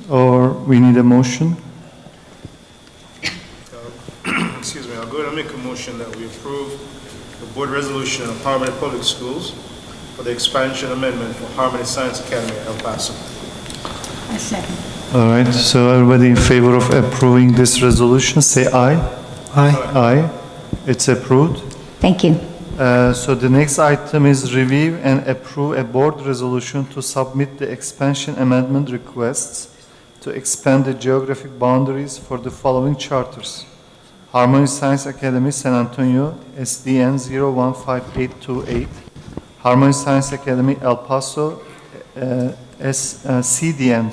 or we need a motion? Excuse me, I'll go ahead and make a motion that we approve the board resolution of Harmony Public Schools for the expansion amendment for Harmony Science Academy El Paso. I second. All right, so everybody in favor of approving this resolution, say aye. Aye. Aye. It's approved. Thank you. So the next item is review and approve a board resolution to submit the expansion amendment requests to expand the geographic boundaries for the following charters. Harmony Science Academy, San Antonio, SDN 015828. Harmony Science Academy, El Paso, CDN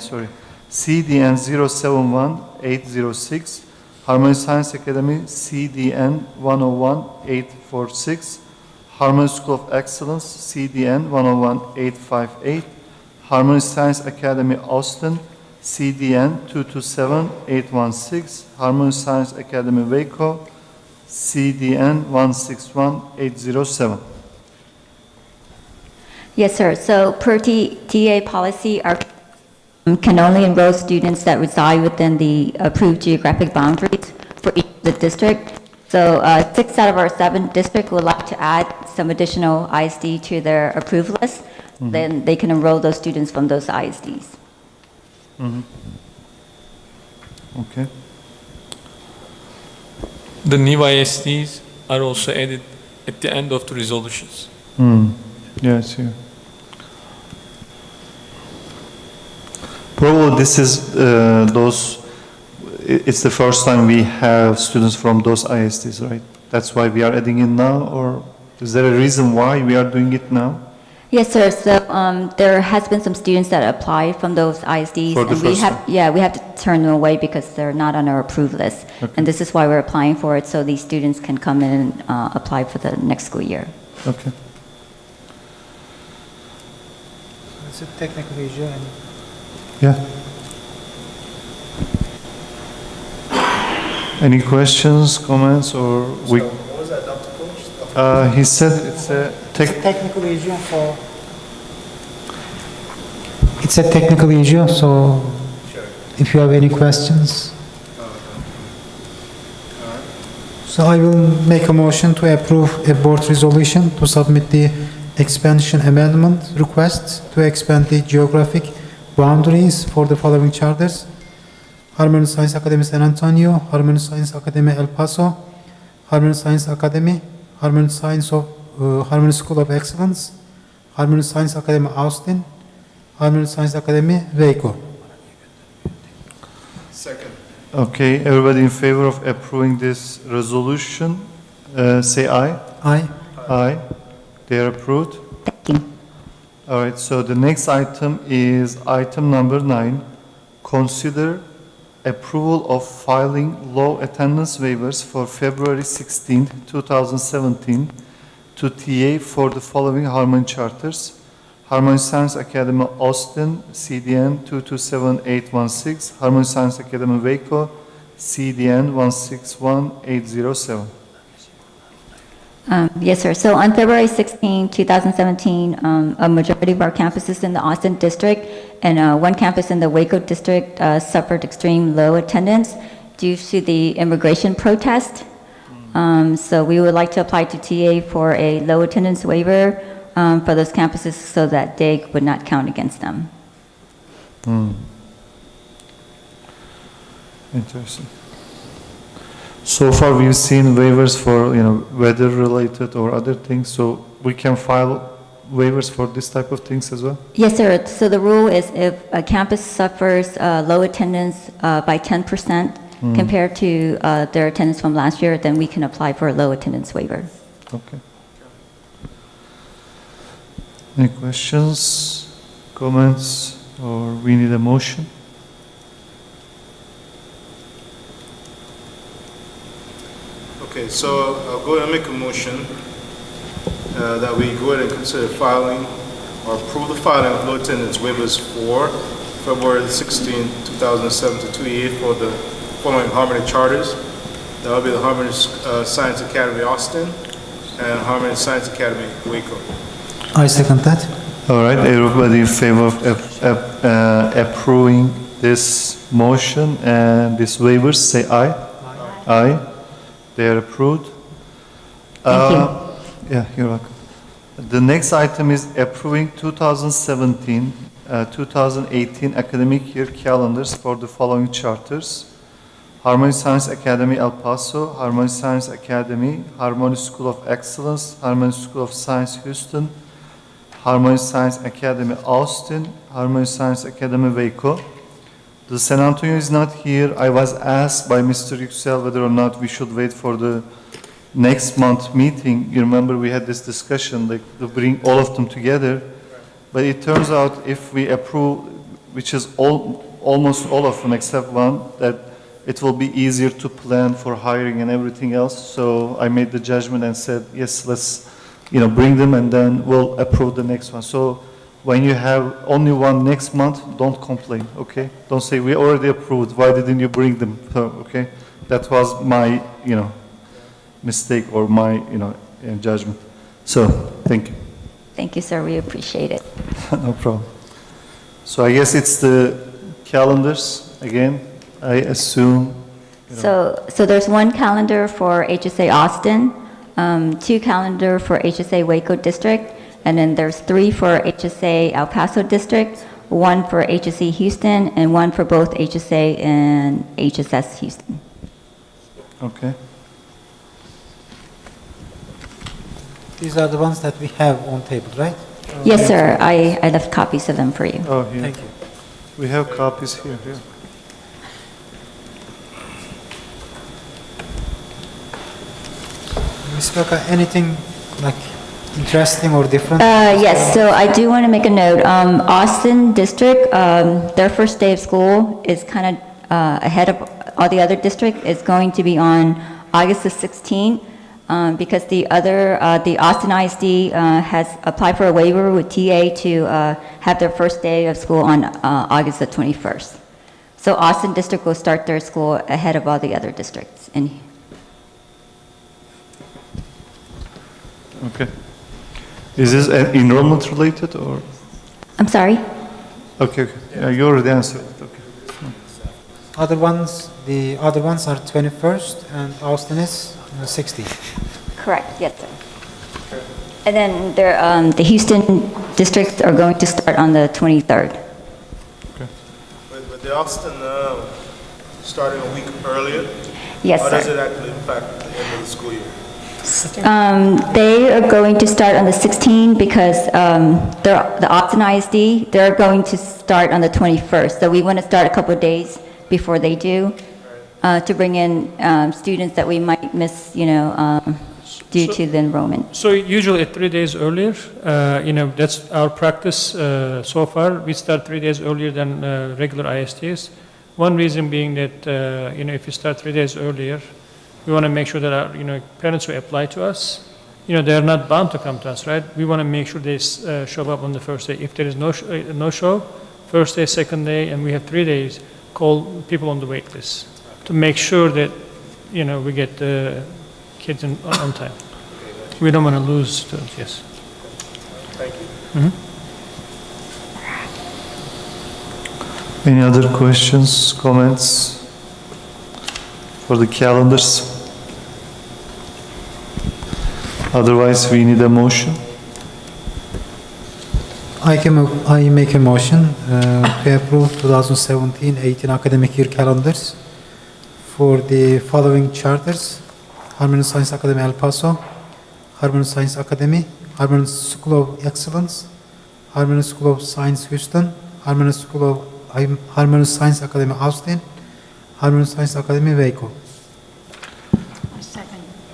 071806. Harmony Science Academy, CDN 101846. Harmony School of Excellence, CDN 101858. Harmony Science Academy, Austin, CDN 227816. Harmony Science Academy, Waco, CDN 161807. Yes, sir. So per TA policy, our can only enroll students that reside within the approved geographic boundaries for each of the district. So 6 out of our 7 districts would like to add some additional ISD to their approved list. Then they can enroll those students from those ISDs. Okay. The new ISDs are also added at the end of the resolutions. Yes, here. Probably this is it's the first time we have students from those ISDs, right? That's why we are adding it now, or is there a reason why we are doing it now? Yes, sir. So there has been some students that applied from those ISDs, For the and we first have, time. we have to turn them away because they're not on our approved list. And this is why we're applying for it, so these students can come in and apply for the next school year. Okay. It's a technical issue and Yeah. Any questions, comments, or we? So, what was that, Dr. Coach? He said it's a technical issue for... It's a technical issue, so if you have any questions. So I will make a motion to approve a board resolution to submit the expansion amendment request to expand the geographic boundaries for the following charters: Harmony Science Academy San Antonio, Harmony Science Academy El Paso, Harmony Science Academy, Harmony School of Excellence, Harmony Science Academy Austin, Harmony Science Academy Waco. Second. Okay, everybody in favor of approving this resolution, say aye. Aye. Aye. They are approved. Thank you. All right, so the next item is item number 9. Consider approval of filing low attendance waivers for February 16, 2017 to TA for the following Harmony charters. Harmony Science Academy Austin, CDN 227816. Harmony Science Academy Waco, CDN 161807. Yes, sir. So on February 16, 2017, a majority of our campuses in the Austin district and one campus in the Waco district suffered extreme low attendance due to the immigration protest. So we would like to apply to TA for a low attendance waiver for those campuses so that DIG would not count against them. Interesting. So far, we've seen waivers for, weather-related or other things, so we can file waivers for this type of things as well? Yes, sir. So the rule is if a campus suffers low attendance by 10% compared to their attendance from last year, then we can apply for a low attendance waiver. Okay. Any questions, comments, or we need a motion? Okay, so I'll go ahead and make a motion that we go ahead and consider filing or approve the filing of low attendance waivers for February 16, 2007 to 28 for the following Harmony charters. That will be the Harmony Science Academy Austin and Harmony Science Academy Waco. I second that. All right, everybody in favor of approving this motion and these waivers, say aye. Aye. They are approved. Thank you. Yeah, you're welcome. The next item is approving 2017-2018 academic year calendars for the following charters: Harmony Science Academy El Paso, Harmony Science Academy, Harmony School of Excellence, Harmony School of Science Houston, Harmony Science Academy Austin, Harmony Science Academy Waco. The San Antonio is not here. I was asked by Mr. Yüksel whether or not we should wait for the next month meeting. You remember we had this discussion, like to bring all of them together. But it turns out if we approve, which is almost all of them except one, that it will be easier to plan for hiring and everything else. So I made the judgment and said, yes, let's, bring them and then we'll approve the next one. So when you have only one next month, don't complain, okay? Don't say, we already approved, why didn't you bring them? So, okay? That was my, mistake or my, judgment. So, thank you. Thank you, sir. We appreciate it. No problem. So I guess it's the calendars again, I assume. So there's one calendar for HSA Austin, 2 calendar for HSA Waco District, and then there's 3 for HSA El Paso District, 1 for HSC Houston, and 1 for both HSA and HSS Houston. Okay. These are the ones that we have on table, right? Yes, sir. I left copies of them for you. Oh, here. Thank you. We have copies here, yeah. Ms. Baka, anything like interesting or different? Yes, so I do want to make a note. Austin District, their first day of school is kind of ahead of all the other districts. It's going to be on August the 16th because the Austin ISD has applied for a waiver with TA to have their first day of school on August the 21st. So Austin District will start their school ahead of all the other districts. Okay. Is this enrollment related or? I'm sorry? Okay. Yeah, you already answered it, okay. The other ones are 21st and Austin is 16th. Correct, yes, sir. And then the Houston districts are going to start on the 23rd. But the Austin starting a week earlier? Yes, How does sir. it actually impact the end of the school year? They are going to start on the 16th because the Austin ISD, they're going to start on the 21st. So we want to start a couple of days before they do to bring in students that we might miss, due to the enrollment. So usually 3 days earlier, that's our practice so far. We start 3 days earlier than regular ISTs. One reason being that, if you start 3 days earlier, we want to make sure that our, parents who apply to us, they're not bound to come to us, right? We want to make sure they show up on the first day. If there is no show, first day, second day, and we have 3 days, call people on the wait list to make sure that, we get the kids on time. We don't want to lose students, yes. Thank you. Any other questions, comments for the calendars? Otherwise, we need a motion. I make a motion to approve 2017-18 academic year calendars for the following charters: Harmony Science Academy El Paso, Harmony Science Academy, Harmony School of Excellence, Harmony School of Science Houston, Harmony Science Academy Austin, Harmony Science Academy Waco.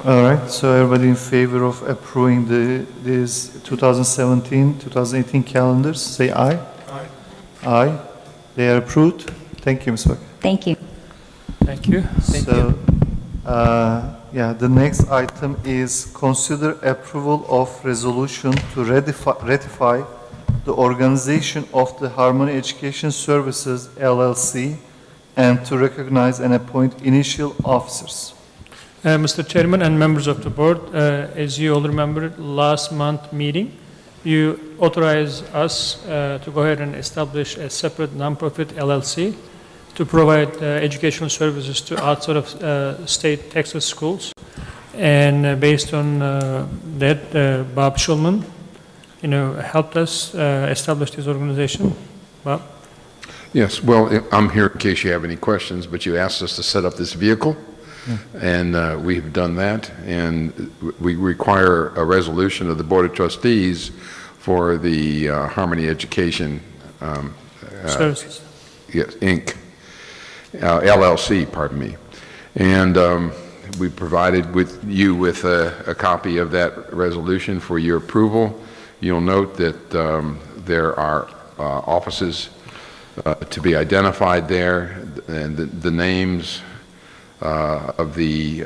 All right, so everybody in favor of approving these 2017-2018 calendars, say aye. Aye. Aye. They are approved. Thank you, Ms. Baka. Thank you. Thank you. So, the next item is consider approval of resolution to ratify the organization of the Harmony Education Services LLC and to recognize and appoint initial officers. Mr. Chairman and members of the board, as you all remember, last month meeting, you authorized us to go ahead and establish a separate nonprofit LLC to provide educational services to outside of state Texas schools. And based on that, Bob Schulman, helped us establish this organization. Bob? Yes, well, I'm here in case you have any questions, but you asked us to set up this vehicle, and we've done that, and we require a resolution of the Board of Trustees for the Harmony Education Services. Yes, Inc., LLC, pardon me. And we provided you with a copy of that resolution for your approval. You'll note that there are offices to be identified there, and the names of the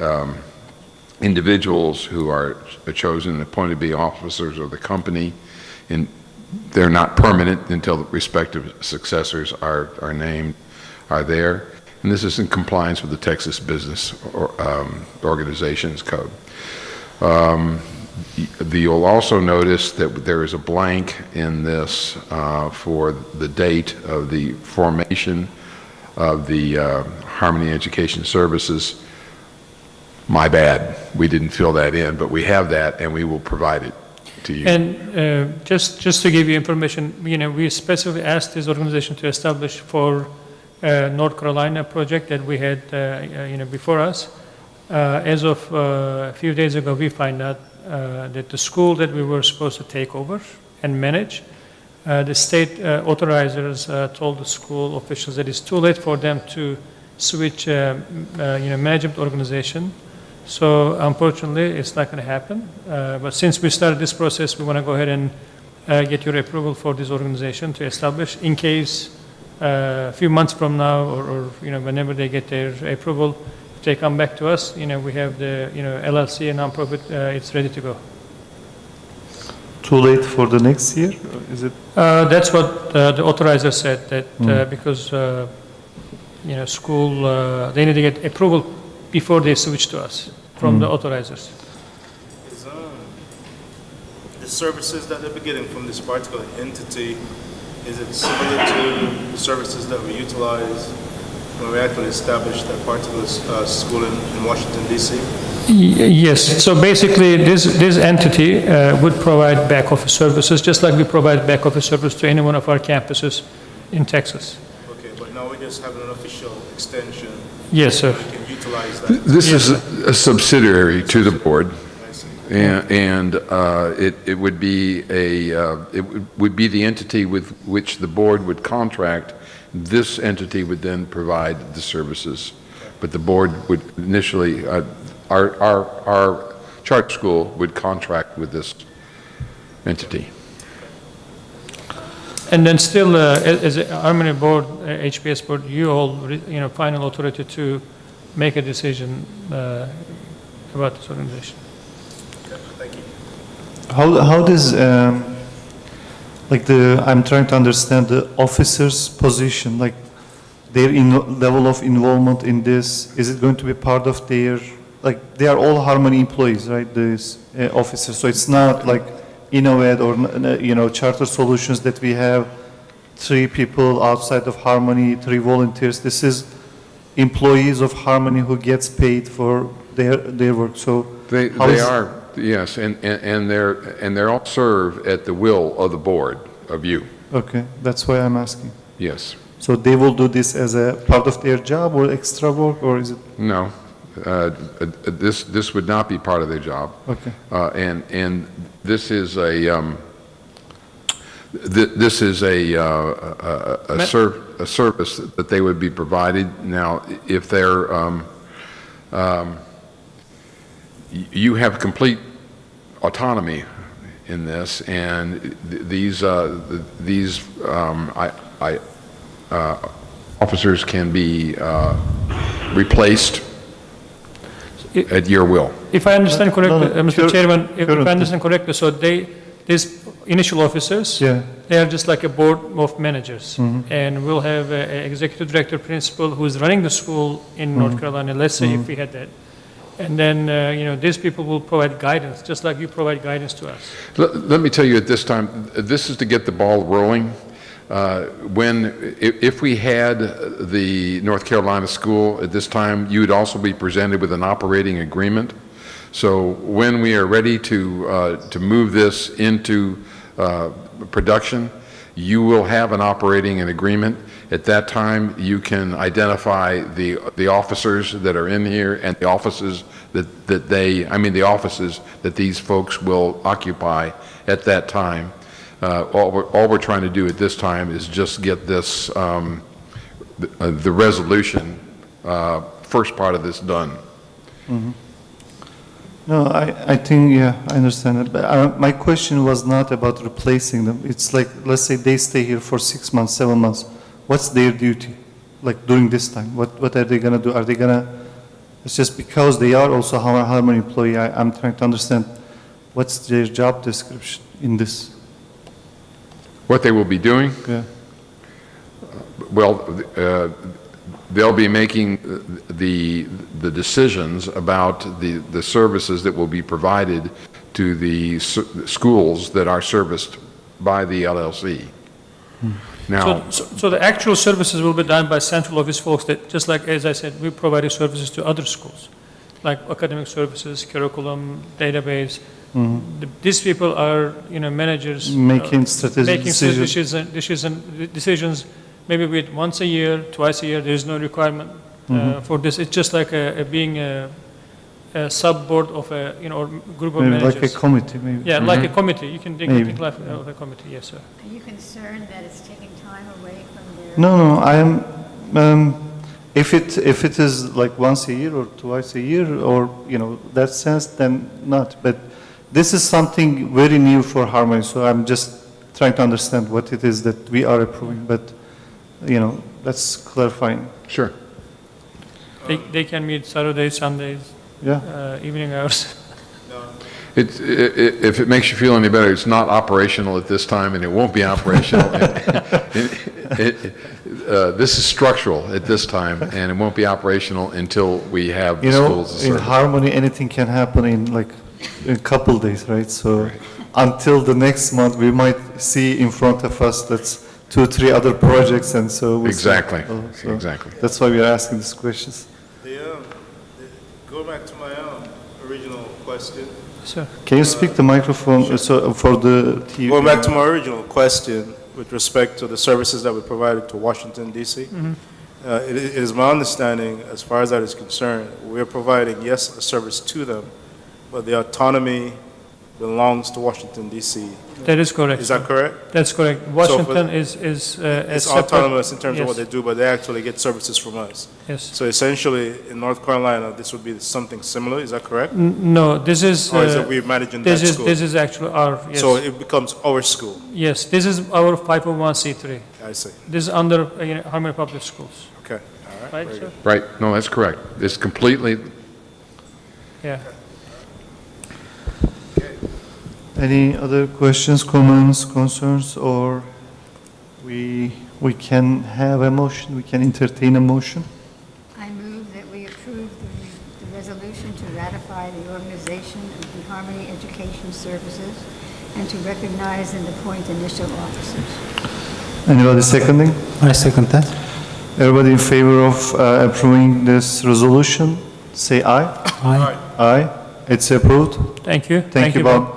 individuals who are chosen and appointed to be officers of the company, and they're not permanent until the respective successors are named, are there. And this is in compliance with the Texas Business Organizations Code. You'll also notice that there is a blank in this for the date of the formation of the Harmony Education Services. My bad, we didn't fill that in, but we have that and we will provide it to you. And just to give you information, we specifically asked this organization to establish for North Carolina project that we had, before us. As of a few days ago, we find out that the school that we were supposed to take over and manage, the state authorizers told the school officials that it's too late for them to switch, management organization. So unfortunately, it's not going to happen. But since we started this process, we want to go ahead and get your approval for this organization to establish in case a few months from now or whenever they get their approval, if they come back to us, we have the LLC and nonprofit, it's ready to go. Too late for the next year? Is it? That's what the authorizer said, that because school, they need to get approval before they switch to us from the authorizers. Is the services that they'll be getting from this particular entity, is it similar to the services that we utilize when we actually established that particular school in Washington, D.C.? Yes, so basically this entity would provide back office services, just like we provide back office service to any one of our campuses in Texas. Okay, but now we're just having an official extension. Yes, sir. We can utilize that. This is a subsidiary to the board. I see. And it would be the entity with which the board would contract. This entity would then provide the services, but the board would initially, our charter school would contract with this entity. And then still, as a Harmony board, HPS board, you all, final authority to make a decision about this organization. Okay, thank you. How does, I'm trying to understand the officer's position, like their level of involvement in this, is it going to be part of their, like they are all Harmony employees, right, these officers, so it's not like Innovate or, Charter Solutions that we have 3 people outside of Harmony, 3 volunteers, this is employees of Harmony who gets paid for their work, so. They are, yes, and they're all serve at the will of the board, of you, Okay, that's why I'm asking. yes. So they will do this as a part of their job or extra work, or is it? No, this would not be part of their job. Okay. And this is a service that they would be provided. Now, if they're you have complete autonomy in this, and these officers can be replaced at your will. If I understand correctly, No, Mr. Chairman, if current- I understand correctly, so these initial officers, Yeah. they are just like a board of managers. Mm-hmm. And we'll have an executive director principal who is running the school in Mm-hmm. North Carolina, let's say if we had that. And then, these people will provide guidance, just like you provide guidance to us. Let me tell you at this time, this is to get the ball rolling. If we had the North Carolina school at this time, you would also be presented with an operating agreement. So when we are ready to move this into production, you will have an operating agreement. At that time, you can identify the officers that are in here and the offices the offices that these folks will occupy at that time. All we're trying to do at this time is just get this, the resolution, first part of this done. No, I think, yeah, I understand it. But my question was not about replacing them. It's like, let's say they stay here for 6 months, 7 months. What's their duty? Like during this time, what are they gonna do? Are they gonna, it's just because they are also a Harmony employee, I'm trying to understand what's their job description in this? What they will be doing? Yeah. Well, they'll be making the decisions about the services that will be provided to the schools that are serviced by the LLC. Now, So the actual services will be done by central office folks that, just like, as I said, we provide services to other schools, like academic services, curriculum, database. These people are, managers. Making strategic decisions, maybe with once a year, twice a year. There is no requirement for this. It's just like being a sub-board of a, or group of Maybe managers. like a committee, maybe. Yeah, like a committee. You can Maybe. think like a committee, yes, sir. Are you concerned that it's taking time away from their? No, I am, if it is like once a year or twice a year or, that sense, then not. But this is something very new for Harmony, so I'm just trying to understand what it is that we are approving, but, that's clarifying. sure. They can meet Saturdays, Sundays, Yeah, evening hours. If it makes you feel any better, it's not operational at this time, and it won't be operational. This is structural at this time, and it won't be operational until we have the schools to in serve. Harmony, anything can happen in like a couple days, right? So until the next month, we might see in front of us that's 2, 3 other projects, and so we'll see. Exactly, So exactly. That's why we are asking these questions. Go back to my original question. Sir. Can you speak the microphone so for the TV? Going back to my original question with respect to the services that we provided to Washington DC, it is my understanding, as far as that is concerned, we're providing, yes, a service to them, but the autonomy belongs to Washington DC. That is correct. Is that correct? That's correct. Washington is It's separate. autonomous in terms of what Yes. they do, but they actually get services from us. Yes. So essentially, in North Carolina, this would be something similar, is that correct? No, this is. Or is it we're managing that school? This is actually our, yes. So it becomes our school, Yes, this is our 501c3. I see. This is under Harmony Public Schools, Okay, all right. right, very sir? good. Right, no, that's correct. It's completely, Yeah. Any other questions, comments, concerns, or we can have a motion, we can entertain a motion? I move that we approve the resolution to ratify the organization of the Harmony Education Services and to recognize and appoint initial officers. Anybody seconding? I second that. Everybody in favor of approving this resolution, say aye. Aye. Aye. It's approved. Thank you. Thank you, Bob.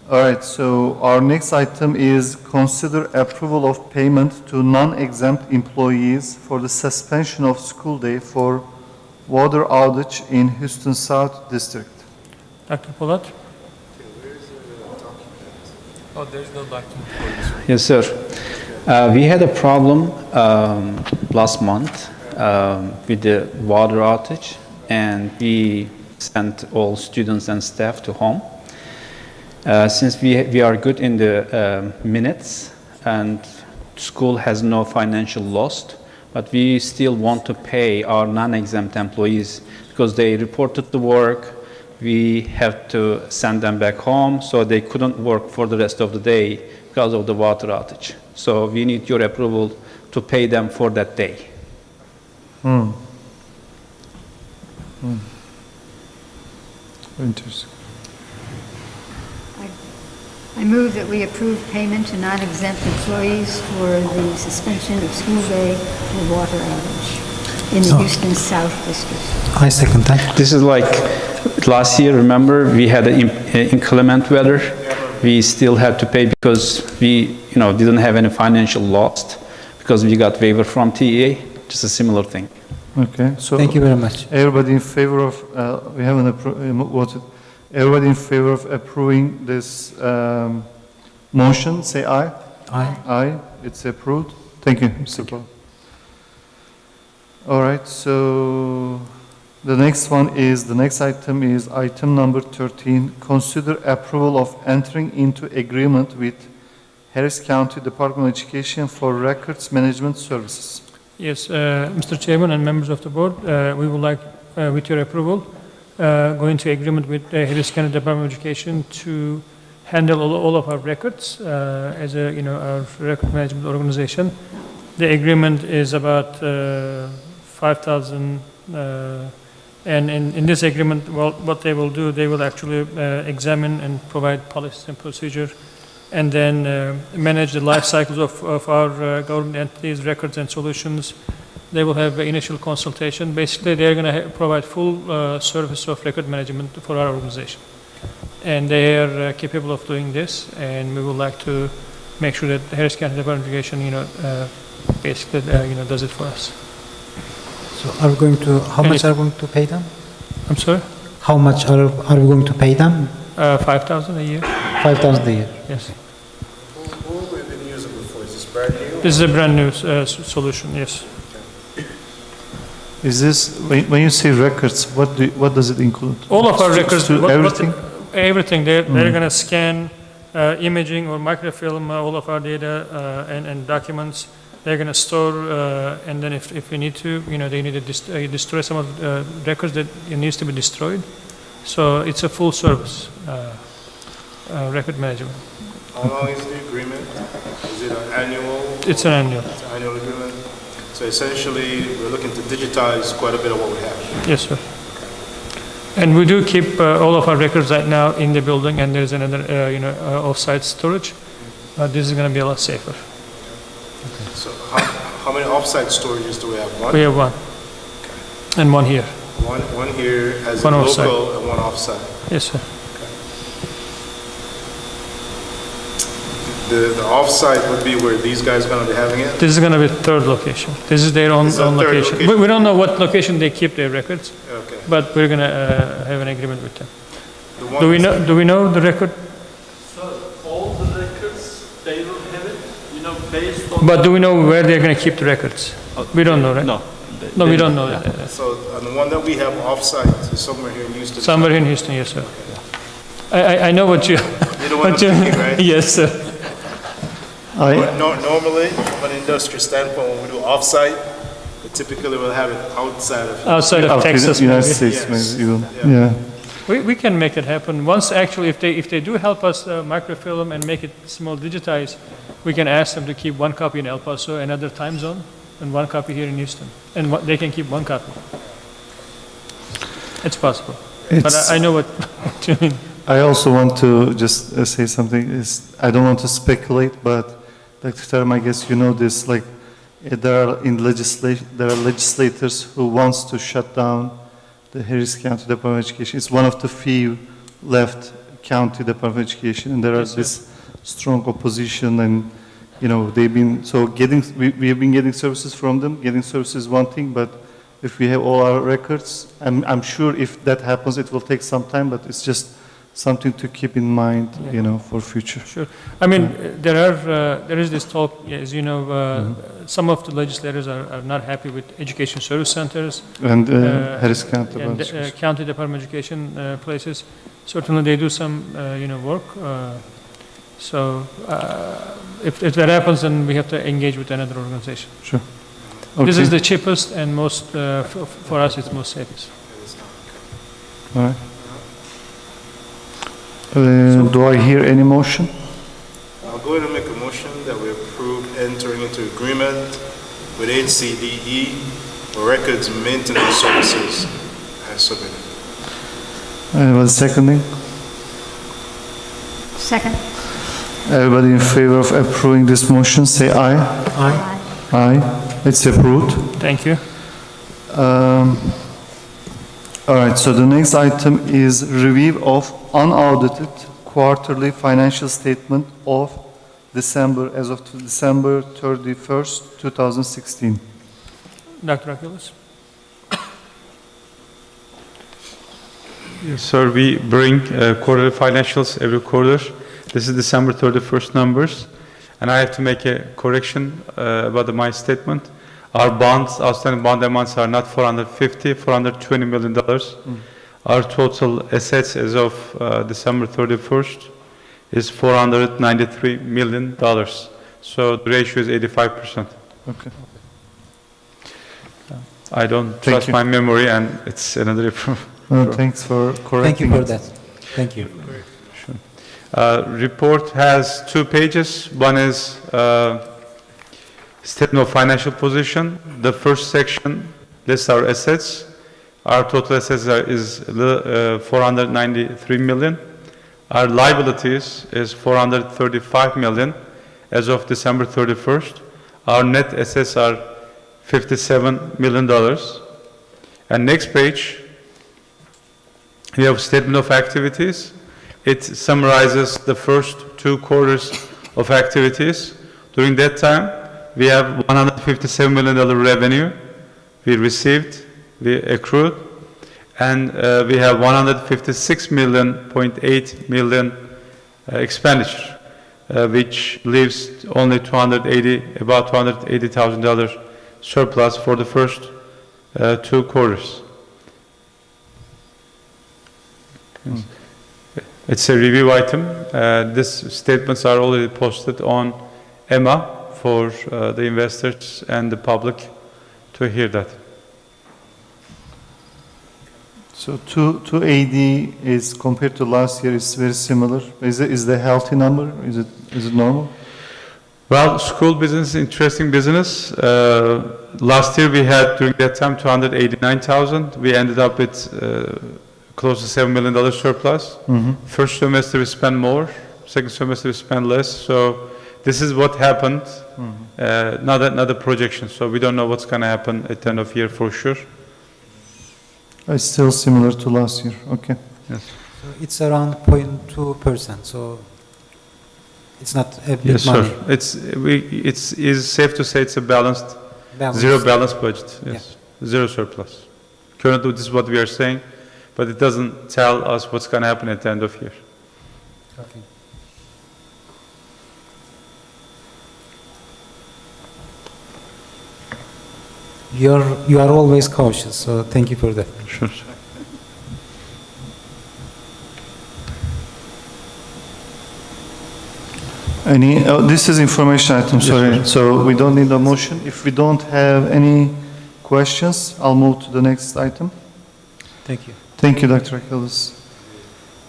All right, so our next item is consider approval of payment to non-exempt employees for the suspension of school day for water outage in Houston South District. Dr. Polat? Oh, there's no document for this one. Yes, sir. We had a problem last month with the water outage, and we sent all students and staff to home. Since we are good in the minutes and school has no financial loss, but we still want to pay our non-exempt employees because they reported the work. We have to send them back home, so they couldn't work for the rest of the day because of the water outage. So we need your approval to pay them for that day. Interesting. I move that we we approve payment to non-exempt employees for the suspension of school day for water outage in the So- Houston South District. I second that. This is like last year, remember, we had inclement weather. We still had to pay because we, didn't have any financial loss because we got waiver from TEA, just a similar thing. Okay, so Thank you very much. everybody in favor of, we haven't voted, everybody in favor of approving this motion, say aye. Aye. Aye, it's approved. Thank you, Mr. Paul. All right, so the next item is item number 13. Consider approval of entering into agreement with Harris County Department of Education for records management services. Yes, Mr. Chairman and members of the board, we would like, with your approval, go into agreement with Harris County Department of Education to handle all of our records as our record management organization. The agreement is about 5,000, and in this agreement, well, what they will do, they will actually examine and provide policies and procedure, and then manage the life cycles of our government entities, records and solutions. They will have an initial consultation. Basically, they're going to provide full service of record management for our organization. And they are capable of doing this, and we would like to make sure that Harris County Department of Education, basically, does it for us. So are we going to, how much are we going to pay them? I'm sorry? How much are we going to pay them? 5,000 a year, 5,000 a year. yes. Who have we been using before? Is this brand new? This is a brand new solution, yes. Is this, when you say records, what does it include? All of our records, To everything? everything. They're going to scan imaging or microfilm all of our data and documents. They're going to store, and then if we need to, they need to destroy some of the records that it needs to be destroyed. So it's a full service record management. How long is the agreement? Is it an annual? It's an annual. It's an annual agreement. So essentially, we're looking to digitize quite a bit of what we have. Yes, sir. And we do keep all of our records right now in the building, and there's another, off-site storage. This is going to be a lot safer. So how many off-site storages do we have? One? We have one, and one here. One here as One a off-site. local and one off-site. Yes, sir. The off-site would be where these guys are going to be having it? This is going to be third location. This is their own This is our third location. location. We don't know what location they keep their records, Okay. but we're going to have an agreement with them. The one Do we know the record? So all the records, they will have it, based on... But do we know where they're going to keep the records? We don't know, right? No. No, we don't know that. So and the one that we have off-site is somewhere here in Houston? Somewhere in Houston, yes, sir. I know what you... You know what I'm thinking, right? Yes, sir. But normally, from an industry standpoint, when we do off-site, we typically will have it outside of. Outside of Texas, United maybe. States, Yes. maybe even, Yeah. yeah. We can make it happen. Once, actually, if they do help us microfilm and make it small digitize, we can ask them to keep one copy in El Paso, another time zone, and one copy here in Houston. And they can keep one copy. It's possible. But It's- I know what you mean. I also want to just say something, I don't want to speculate, but Dr. Tarim, I guess you know this, like, there are legislators who wants to shut down the Harris County Department of Education. It's one of the few left county Department of Education, and there are Yes, sir. this strong opposition, and, they've been, so we have been getting services from them. Getting services is one thing, but if we have all our records, I'm sure if that happens, it will take some time, but it's just something to keep in mind, for future. Sure. I mean, there is this talk, as you know, some of the legislators are not happy with education service centers And Harris County and Department of Education. county department of education places. Certainly, they do some, work. So, if that happens, then we have to engage with another organization. Sure. This is Okay. the cheapest and most, for us, it's most safest. All right. Do I hear any motion? I'll go ahead and make a motion that we approve entering into agreement with HCDE for records maintenance services as submitted. Was seconding? Second. Everybody in favor of approving this motion, say aye. Aye. Aye. It's approved. Thank you. All right, so the next item is review of unaudited quarterly financial statement of December, as of December 31st, 2016. Dr. Achilles? Yes, sir, we bring quarterly financials every quarter. This is December 31st numbers, and I have to make a correction about my statement. Our bonds, outstanding bond amounts are not $420 million. Our total assets as of December 31st is $493 million. So the ratio is 85%. Okay. I don't Thank trust you. my memory, and it's another proof. Thanks for Thank you correcting for it. that. Thank you. Report has 2 pages. One is statement of financial position. The first section lists our assets. Our total assets is $493 million. Our liabilities is $435 million as of December 31st. Our net assets are $57 million. And next page, we have statement of activities. It summarizes the first 2 quarters of activities. During that time, we have $157 million revenue we received, we accrued, and we have $156.8 million expenditure, which leaves only about $280,000 surplus for the first 2 quarters. Yes. It's a review item. These statements are already posted on EMA for the investors and the public to hear that. So 280 is compared to last year is very similar. Is it a healthy number? Is it normal? Well, school business, interesting business. Last year we had during that time 289,000. We ended up with close to $7 million surplus. First semester we spent more. Second semester we spent less. So this is what happened. Not a projection. So we don't know what's going to happen at the end of year for sure. It's still similar to last year. Okay. Yes. So it's around 0.2%, so it's not a big Yes, money. sir. It's safe to say it's a balanced, zero balanced budget. Yes, zero surplus. Currently, this is what we are saying, but it doesn't tell us what's going to happen at the end of year. Okay. You are always cautious, so thank you for that. Sure. This is information item, sorry. So we don't need a motion. If we don't have any questions, I'll move to the next item. Thank you. Thank you, Dr. Achilles.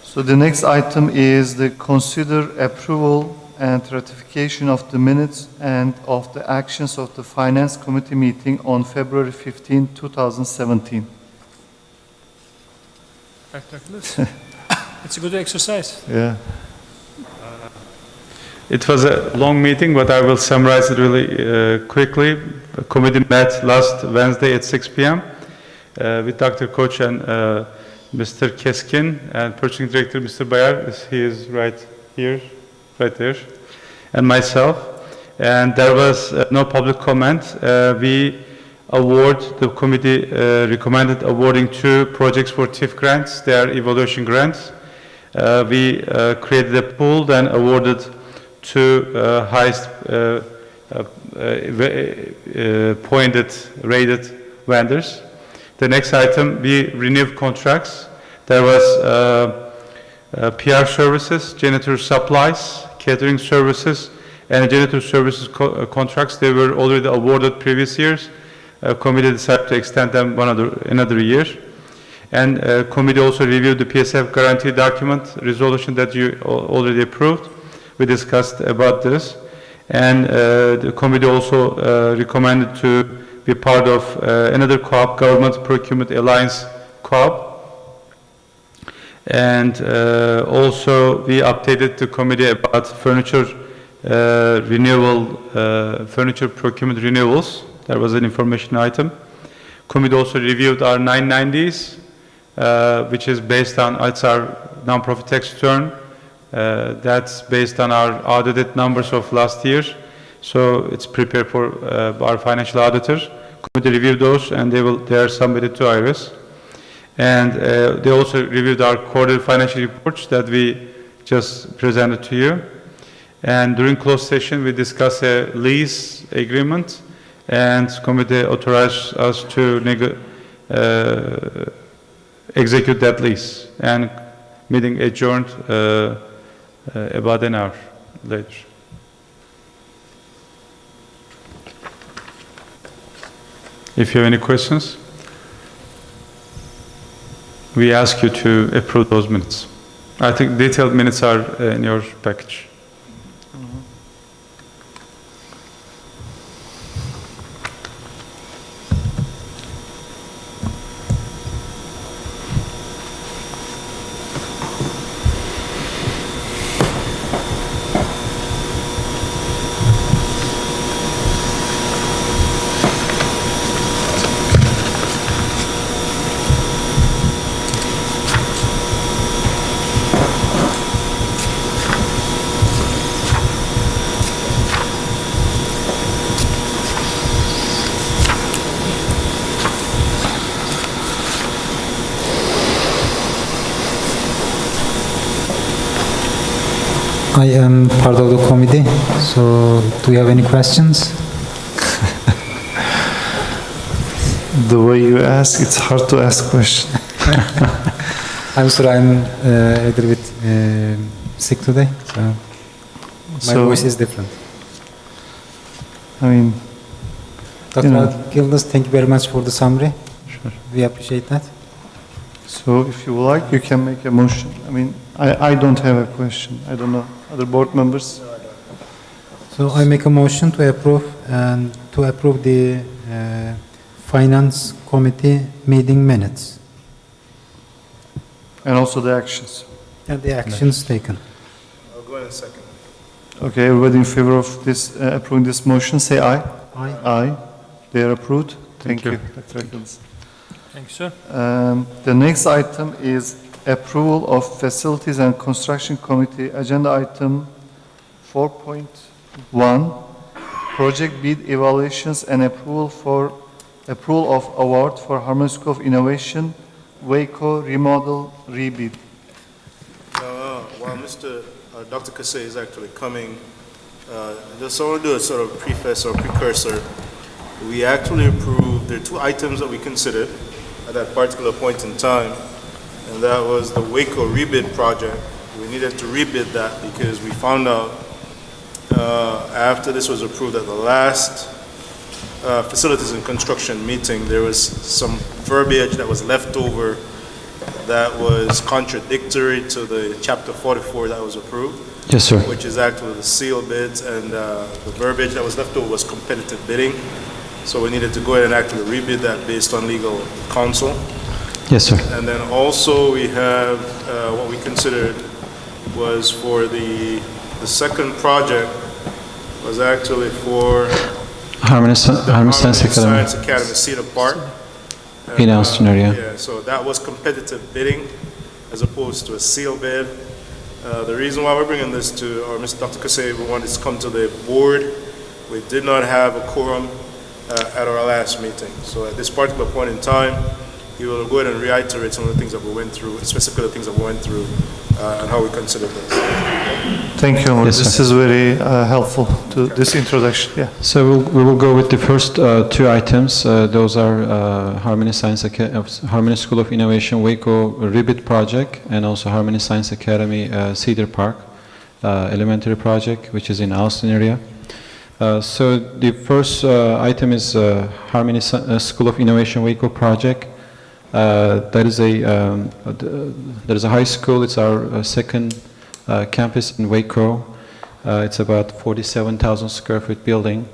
So the next item is the consider approval and ratification of the minutes and of the actions of the Finance Committee meeting on February 15, 2017. Dr. Achilles? It's a good exercise. Yeah. It was a long meeting, but I will summarize it really quickly. The committee met last Wednesday at 6 p.m. With Dr. Koch and Mr. Keskin, and Purchasing Director Mr. Bayar, he is right here, right there, and myself. And there was no public comment. The committee recommended awarding 2 projects for TIF grants. They are evaluation grants. We created a pool, then awarded 2 highest rated vendors. The next item, we renewed contracts. There was PR services, janitor supplies, catering services, and janitor services contracts. They were already awarded previous years. Committee decided to extend them another year. And committee also reviewed the PSF guarantee document resolution that you already approved. We discussed about this. And the committee also recommended to be part of another co-op, Government Procurement Alliance co-op. And also, we updated the committee about furniture furniture procurement renewals. That was an information item. Committee also reviewed our 990s, which is based on, it's our non-profit tax return. That's based on our audited numbers of last year. So it's prepared for our financial auditors. Committee reviewed those, and they are submitted to IRS. And they also reviewed our quarterly financial reports that we just presented to you. And during closed session, we discussed a lease agreement, and committee authorized us to execute that lease. And meeting adjourned about an hour later. If you have any questions, we ask you to approve those minutes. I think detailed minutes are in your package. I am part of the committee, so do you have any questions? The way you ask, it's hard to ask question. I'm sorry, I'm a little bit sick today, so my voice is different. I mean, Dr. Gildas, thank you very much for the summary. Sure. We appreciate that. so if you like, you can make a motion. I mean, I don't have a question. I don't know. Other board members? So I make a motion to approve the Finance Committee meeting minutes And also the actions. and the actions taken. I'll go in a second. Okay, everybody in favor of this, approving this motion, say aye. Aye. Aye. They are approved. Thank you. you, Dr. Akıls. Thank you, sir. The next item is approval of Facilities and Construction Committee, agenda item 4.1, project bid evaluations and approval of award for Harmony School of Innovation, Waco remodel rebid. While Dr. Kase is actually coming, just want to do a sort of preface or precursor. We actually approved, there are two items that we considered at that particular point in time, and that was the Waco rebid project. We needed to rebid that because we found out after this was approved at the last facilities and construction meeting, there was some verbiage that was left over that was contradictory to the chapter 44 that was approved. Yes, sir. Which is actually the seal bids, and the verbiage that was left over was competitive bidding. So we needed to go ahead and actually rebid that based on legal counsel. Yes, sir. And then also we have what we considered was for the second project was actually for Harmony Science Academy. Science Academy, Cedar Park. In Austin area. Yeah, so that was competitive bidding as opposed to a seal bid. The reason why we're bringing this to, or Mr. Dr. Kase, we wanted to come to the board. We did not have a quorum at our last meeting. So at this particular point in time, he will go ahead and reiterate some of the things that we went through, specifically the things that we went through and how we considered this. Thank you. Yes, This sir. is very helpful to this introduction. Yeah. So we will go with the first two items. Those are Harmony Harmony School of Innovation Waco Rebid project, and also Harmony Science Academy Cedar Park elementary project, which is in Austin area. So the first item is Harmony School of Innovation Waco project. That is a high school. It's our second campus in Waco. It's about 47,000 square foot building.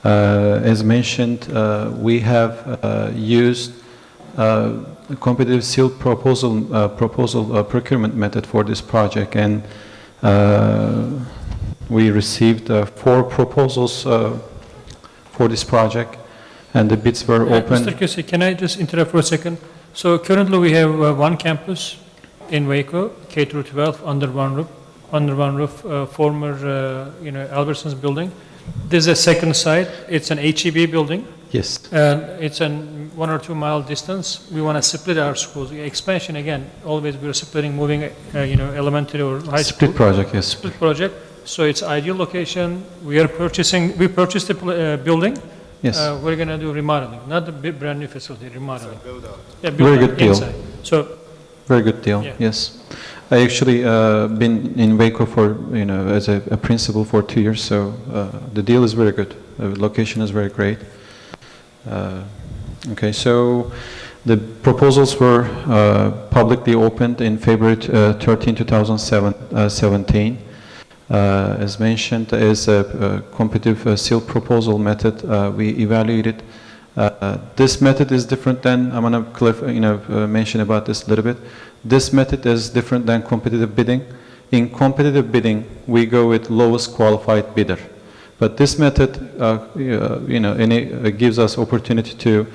As mentioned, we have used competitive sealed proposal procurement method for this project, and we received 4 proposals for this project, and the bids were open. Mr. Kesey, can I just interrupt for a second? So currently we have one campus in Waco, K through 12, under one roof, former, Albertsons building. There's a second site. It's an HEB building. Yes. And it's a 1 or 2 mile distance. We want to split our schools. Expansion, again, always we're splitting, moving, elementary or high school. Split project, yes. Split project. So it's ideal location. We purchased the building. Yes. We're going to do remodeling, not the brand new facility, remodeling. Build out. Yeah, build Very out good deal. inside. So, Very good deal, Yeah. yes. I actually been in Waco for, as a principal for 2 years, so the deal is very good. The location is very great. Okay, so the proposals were publicly opened in February 13, 2017. As mentioned, as a competitive sealed proposal method, we evaluated. This method is different than, I'm going to mention about this a little bit. This method is different than competitive bidding. In competitive bidding, we go with lowest qualified bidder. But this method, gives us opportunity to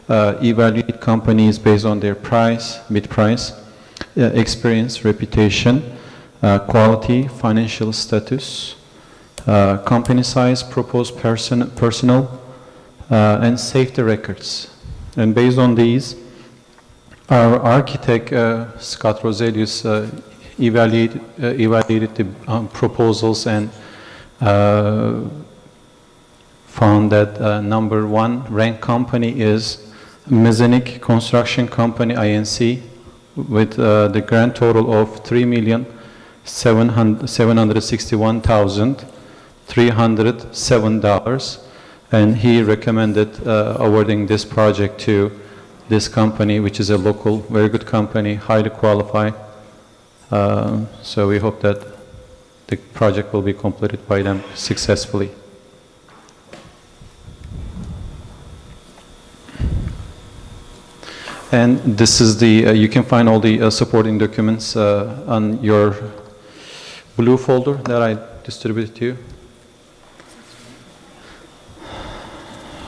evaluate companies based on their price, bid price, experience, reputation, quality, financial status, company size, proposed personnel, and safety records. And based on these, our architect, Scott Roselius, evaluated the proposals and found that number 1 ranked company is Mezenic Construction Company, INC, with the grand total of $3,761,307, and he recommended awarding this project to this company, which is a local, very good company, highly qualified. So we hope that the project will be completed by them successfully. And this is the, you can find all the supporting documents on your blue folder that I distributed to you.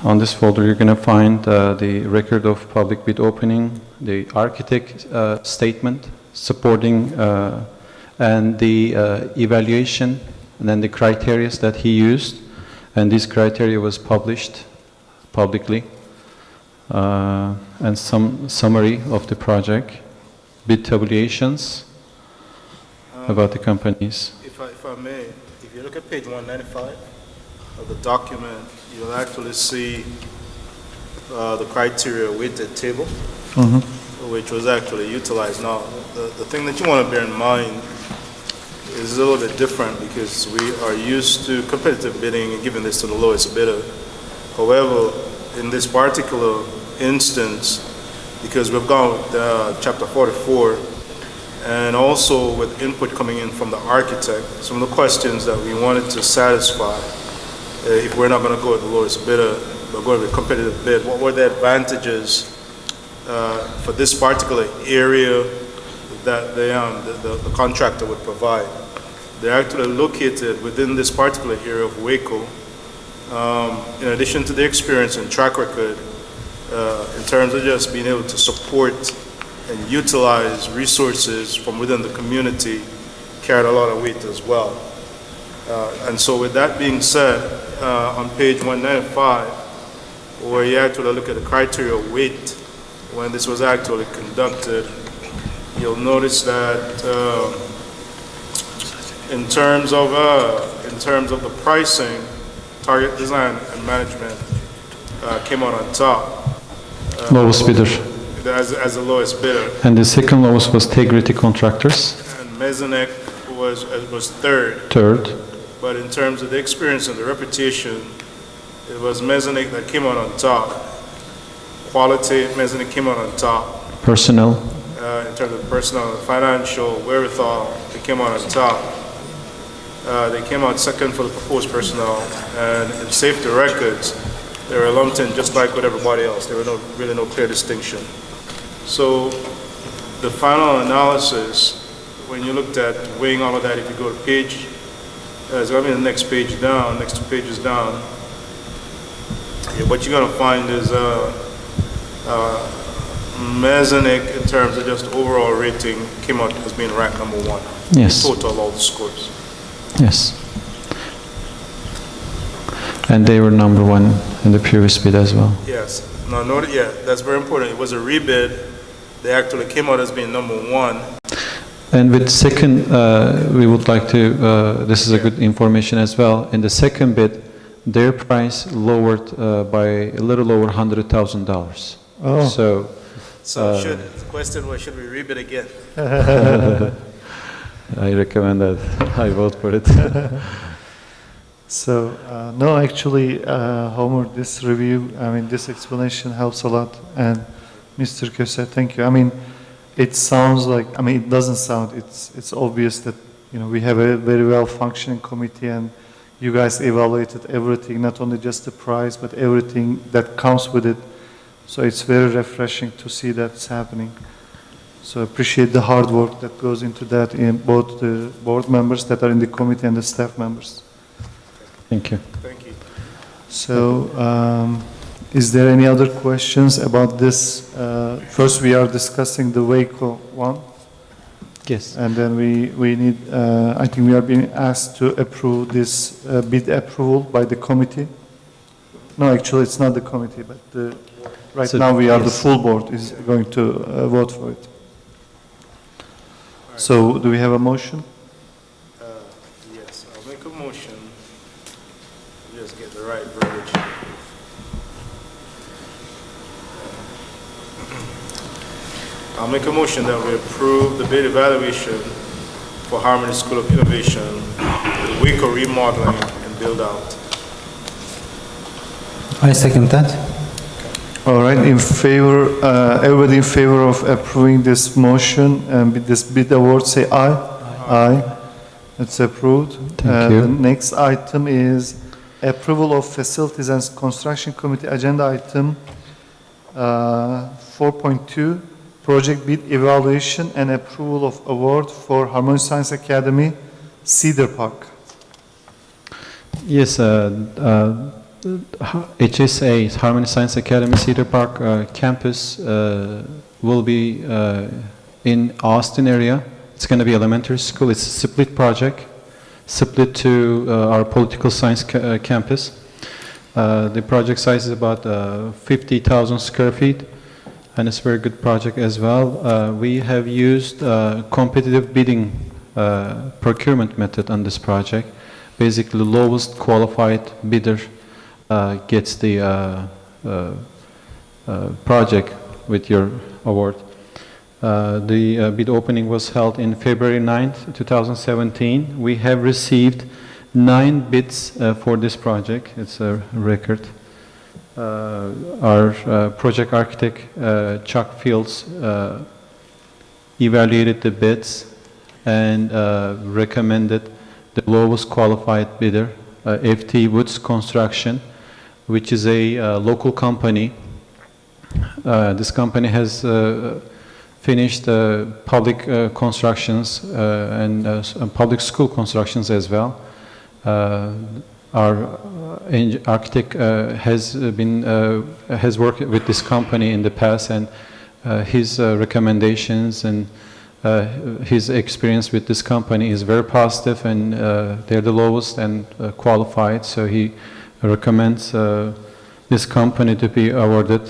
On this folder, you're going to find the record of public bid opening, the architect statement supporting, and the evaluation, and then the criteria that he used. And this criteria was published publicly. And some summary of the project, bid tabulations about the companies. If I may, if you look at page 195 of the document, you'll actually see the criteria weighted table, which was actually utilized. Now, the thing that you want to bear in mind is a little bit different because we are used to competitive bidding and giving this to the lowest bidder. However, in this particular instance, because we've gone with Chapter 44, and also with input coming in from the architect, some of the questions that we wanted to satisfy, if we're not going to go with the lowest bidder, but go with a competitive bid, what were the advantages for this particular area that the contractor would provide. They're actually located within this particular area of Waco. In addition to the experience and track record, in terms of just being able to support and utilize resources from within the community, carried a lot of weight as well. And so with that being said, on page 195, where you actually look at the criteria of weight, when this was actually conducted, you'll notice that in terms of the pricing, Target Design and Management came out on top. Lowest bidder. As the lowest bidder. And the second lowest was Tegrity Contractors. And Mezenic was third. Third. But in terms of the experience and the reputation, it was Mezenic that came out on top. Quality, Mezenic came out on top. Personnel. In terms of personnel and financial wherewithal, they came out on top. They came out second for the proposed personnel, and in safety records, they were lumped in just like with everybody else. There were really no clear distinction. So the final analysis, when you looked at weighing all of that, if you go to page, it's going to be the next page down, next 2 pages down, what you're going to find is Masonic, in terms of just overall rating, came out as being ranked number 1. Yes. Total all the scores. Yes. And they were number 1 in the previous bid as well. Yes. Now, note, yeah, that's very important. It was a rebid. They actually came out as being number 1. And with second, we would like to, this is a good information as well. In the second bid, their price lowered by a little over $100,000. Oh. So The question was, should we rebid again? I recommend that I vote for it. So, no, actually, Homer, this review, I mean, this explanation helps a lot. And Mr. Köse, thank you. I mean, it sounds like, I mean, it doesn't sound, it's obvious that, you know, we have a very well functioning committee and you guys evaluated everything, not only just the price, but everything that comes with it. So it's very refreshing to see that's happening. So I appreciate the hard work that goes into that in both the board members that are in the committee and the staff members. Thank you. Thank you. So, is there any other questions about this? First, we are discussing the Waco one, Yes. and then we need, I think we are being asked to approve this bid approval by the committee. No, actually, it's not the committee, but right So, now we are, the yes. full board is going to vote for it. So, do we have a motion? Yes, I'll make a motion. Just get the right verbiage. I'll make a motion that we approve the bid evaluation for Harmony School of Innovation, the Waco remodeling and build out. I second that. All right, in favor, everybody in favor of approving this motion and with this bid award, say aye. Aye. It's approved. Thank you. The next item is approval of Facilities and Construction Committee agenda item 4.2, project bid evaluation and approval of award for Harmony Science Academy, Cedar Park. Yes, HSA, Harmony Science Academy Cedar Park campus will be in Austin area. It's going to be elementary school. It's a split project, split to our political science campus. The project size is about 50,000 square feet, and it's a very good project as well. We have used competitive bidding procurement method on this project. Basically, the lowest qualified bidder gets the project with your award. The bid opening was held in February 9th, 2017. We have received 9 bids for this project. It's a record. Our project architect, Chuck Fields, evaluated the bids and recommended the lowest qualified bidder, FT Woods Construction, which is a local company. This company has finished public constructions and public school constructions as well. Our architect has worked with this company in the past, and his recommendations and his experience with this company is very positive, and they're the lowest and qualified. So he recommends this company to be awarded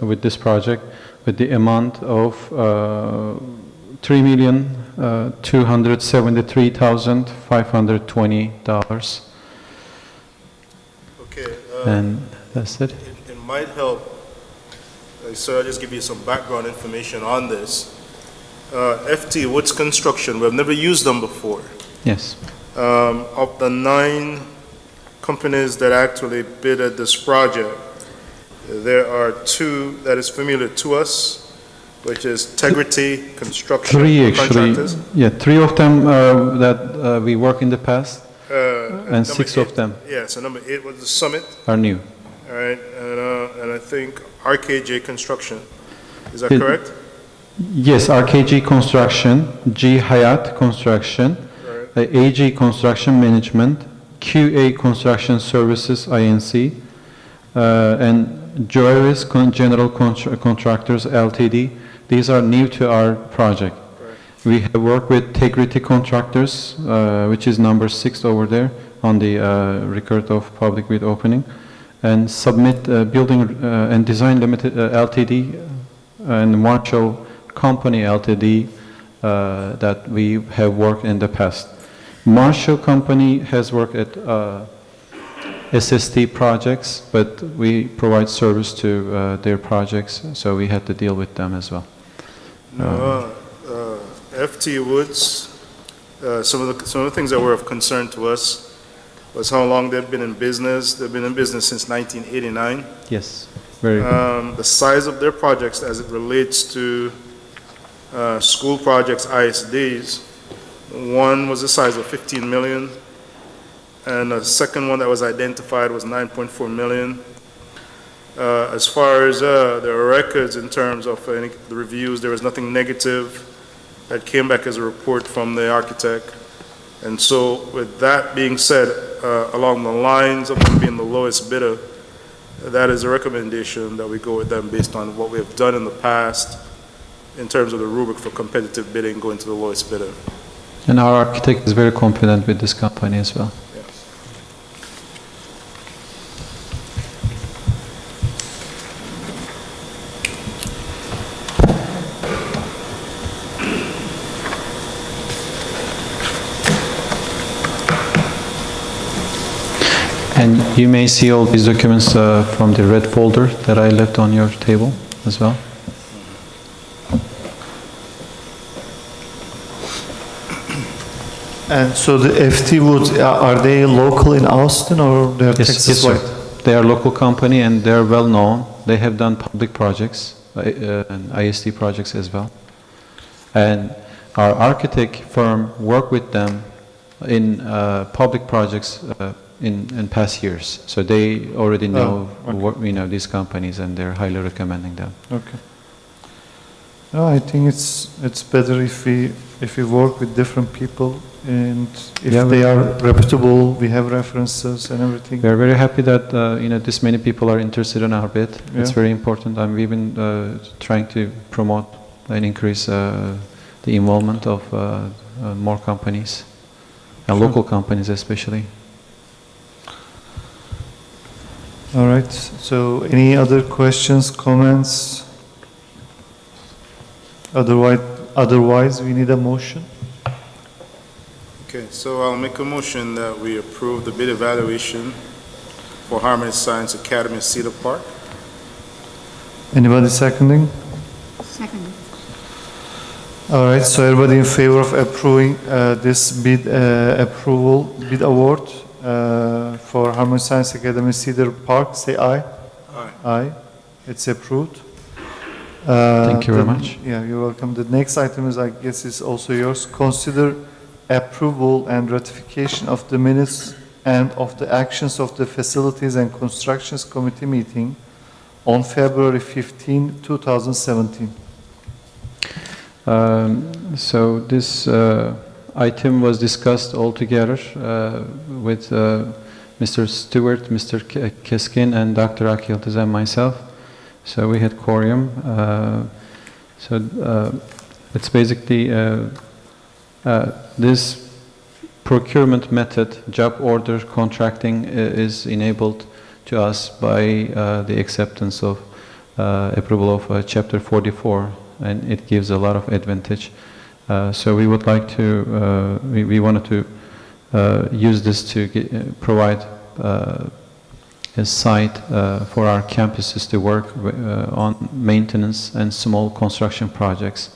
with this project with the amount of $3,273,520. Okay. And that's it. It might help. So I'll just give you some background information on this. FT Woods Construction, we've never used them before. Yes. Of the 9 companies that actually bid at this project, there are 2 that is familiar to us, which is Integrity Construction 3 actually. Contractors. Yeah, 3 of them that we work in the past, and number 6 8 of them Yeah, so number 8 was the Summit, are new. all right, and I think RKJ Construction. Is that It- correct? Yes, RKG Construction, G Hayat Construction, AG Construction Management, QA Construction Services INC, and Joeris General Contractors Ltd. These are new to our project. We have worked with Tegrity Contractors, which is number 6 over there on the record of public bid opening, and Submit Building and Design Limited Ltd. And Marshall Company Ltd. That we have worked in the past. Marshall Company has worked at SST projects, but we provide service to their projects, so we had to deal with them as well. FT Woods, some of the things that were of concern to us was how long they've been in business. They've been in business since 1989. Yes, very good. The size of their projects as it relates to school projects, ISDs, one was the size of 15 million, and the second one that was identified was 9.4 million. As far as their records in terms of the reviews, there was nothing negative that came back as a report from the architect. And so with that being said, along the lines of them being the lowest bidder, that is a recommendation that we go with them based on what we have done in the past in terms of the rubric for competitive bidding, going to the lowest bidder. And our architect is very confident with this company as well. And you may see all these documents from the red folder that I left on your table as well. And so the FT Woods, are they local in Austin or they're Texas-wide? They are a local company and they're well known. They have done public projects and ISD projects as well. And our architect firm worked with them in public projects in past years. So they already know these companies and they're highly recommending them. Okay. No, I think it's better if we work with different people, and if they are reputable, we have references and everything. We are very happy that this many people are interested in our bid. It's very important, and we've been trying to promote and increase the involvement of more companies, and local companies especially. All right. So, any other questions, comments? Otherwise, we need a motion. Okay, so I'll make a motion that we approve the bid evaluation for Harmony Science Academy Cedar Park. Anybody seconding? Second. All right. So, everybody in favor of approving this bid award for Harmony Science Academy Cedar Park, say aye. Aye. Aye. It's approved. Thank you very much. Yeah, you're welcome. The next item is, I guess, is also yours. Consider approval and ratification of the minutes and of the actions of the Facilities and Constructions Committee meeting on February 15, 2017. So this item was discussed all together with Mr. Stewart, Mr. Keskin, and Dr. Akyıldız and myself. So we had quorum. It's basically this procurement method, job order contracting, is enabled to us by the acceptance of approval of Chapter 44, and it gives a lot of advantage. So we would like to, we wanted to use this to provide a site for our campuses to work on maintenance and small construction projects.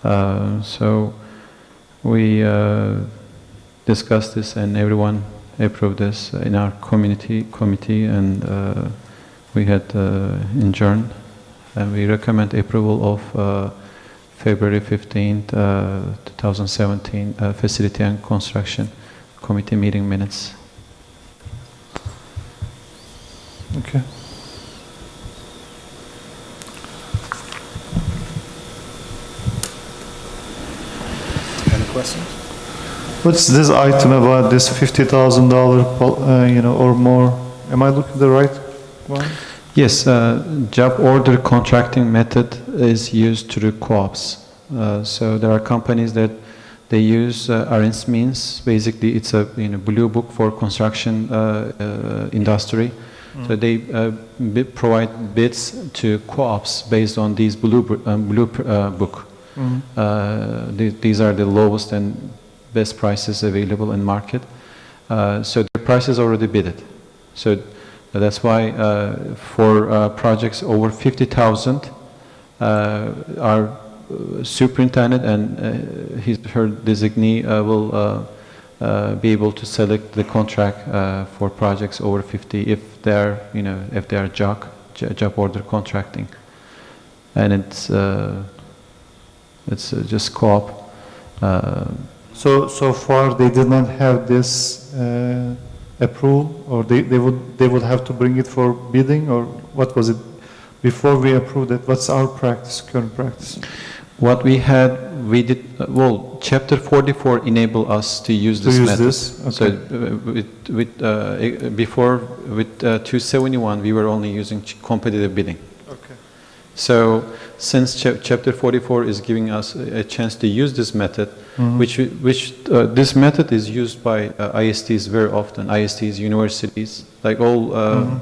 So we discussed this and everyone approved this in our committee, and we had adjourned, and we recommend approval of February 15th, 2017 Facility and Construction Committee meeting minutes. Okay. questions? What's this item about this $50,000, or more? Am I looking at the right one? Yes, job order contracting method is used through co-ops. So there are companies that they use RNS means. Basically, it's a blue book for construction industry. So they provide bids to co-ops based on these blue book. These are the lowest and best prices available in market. So the price is already bidded. So that's why for projects over 50,000, our superintendent and her designee will be able to select the contract for projects over 50 if they're job order contracting, and it's just co-op. So far they did not have this approval, or they would have to bring it for bidding, or what was it before we approved it? What's our practice, current practice? What we did, Chapter 44 enable us to use this method. Okay. So before, with 271, we were only using competitive bidding. Okay. So since Chapter 44 is giving us a chance to use this method, which this method is used by ISTs very often, ISTs, universities, like all, I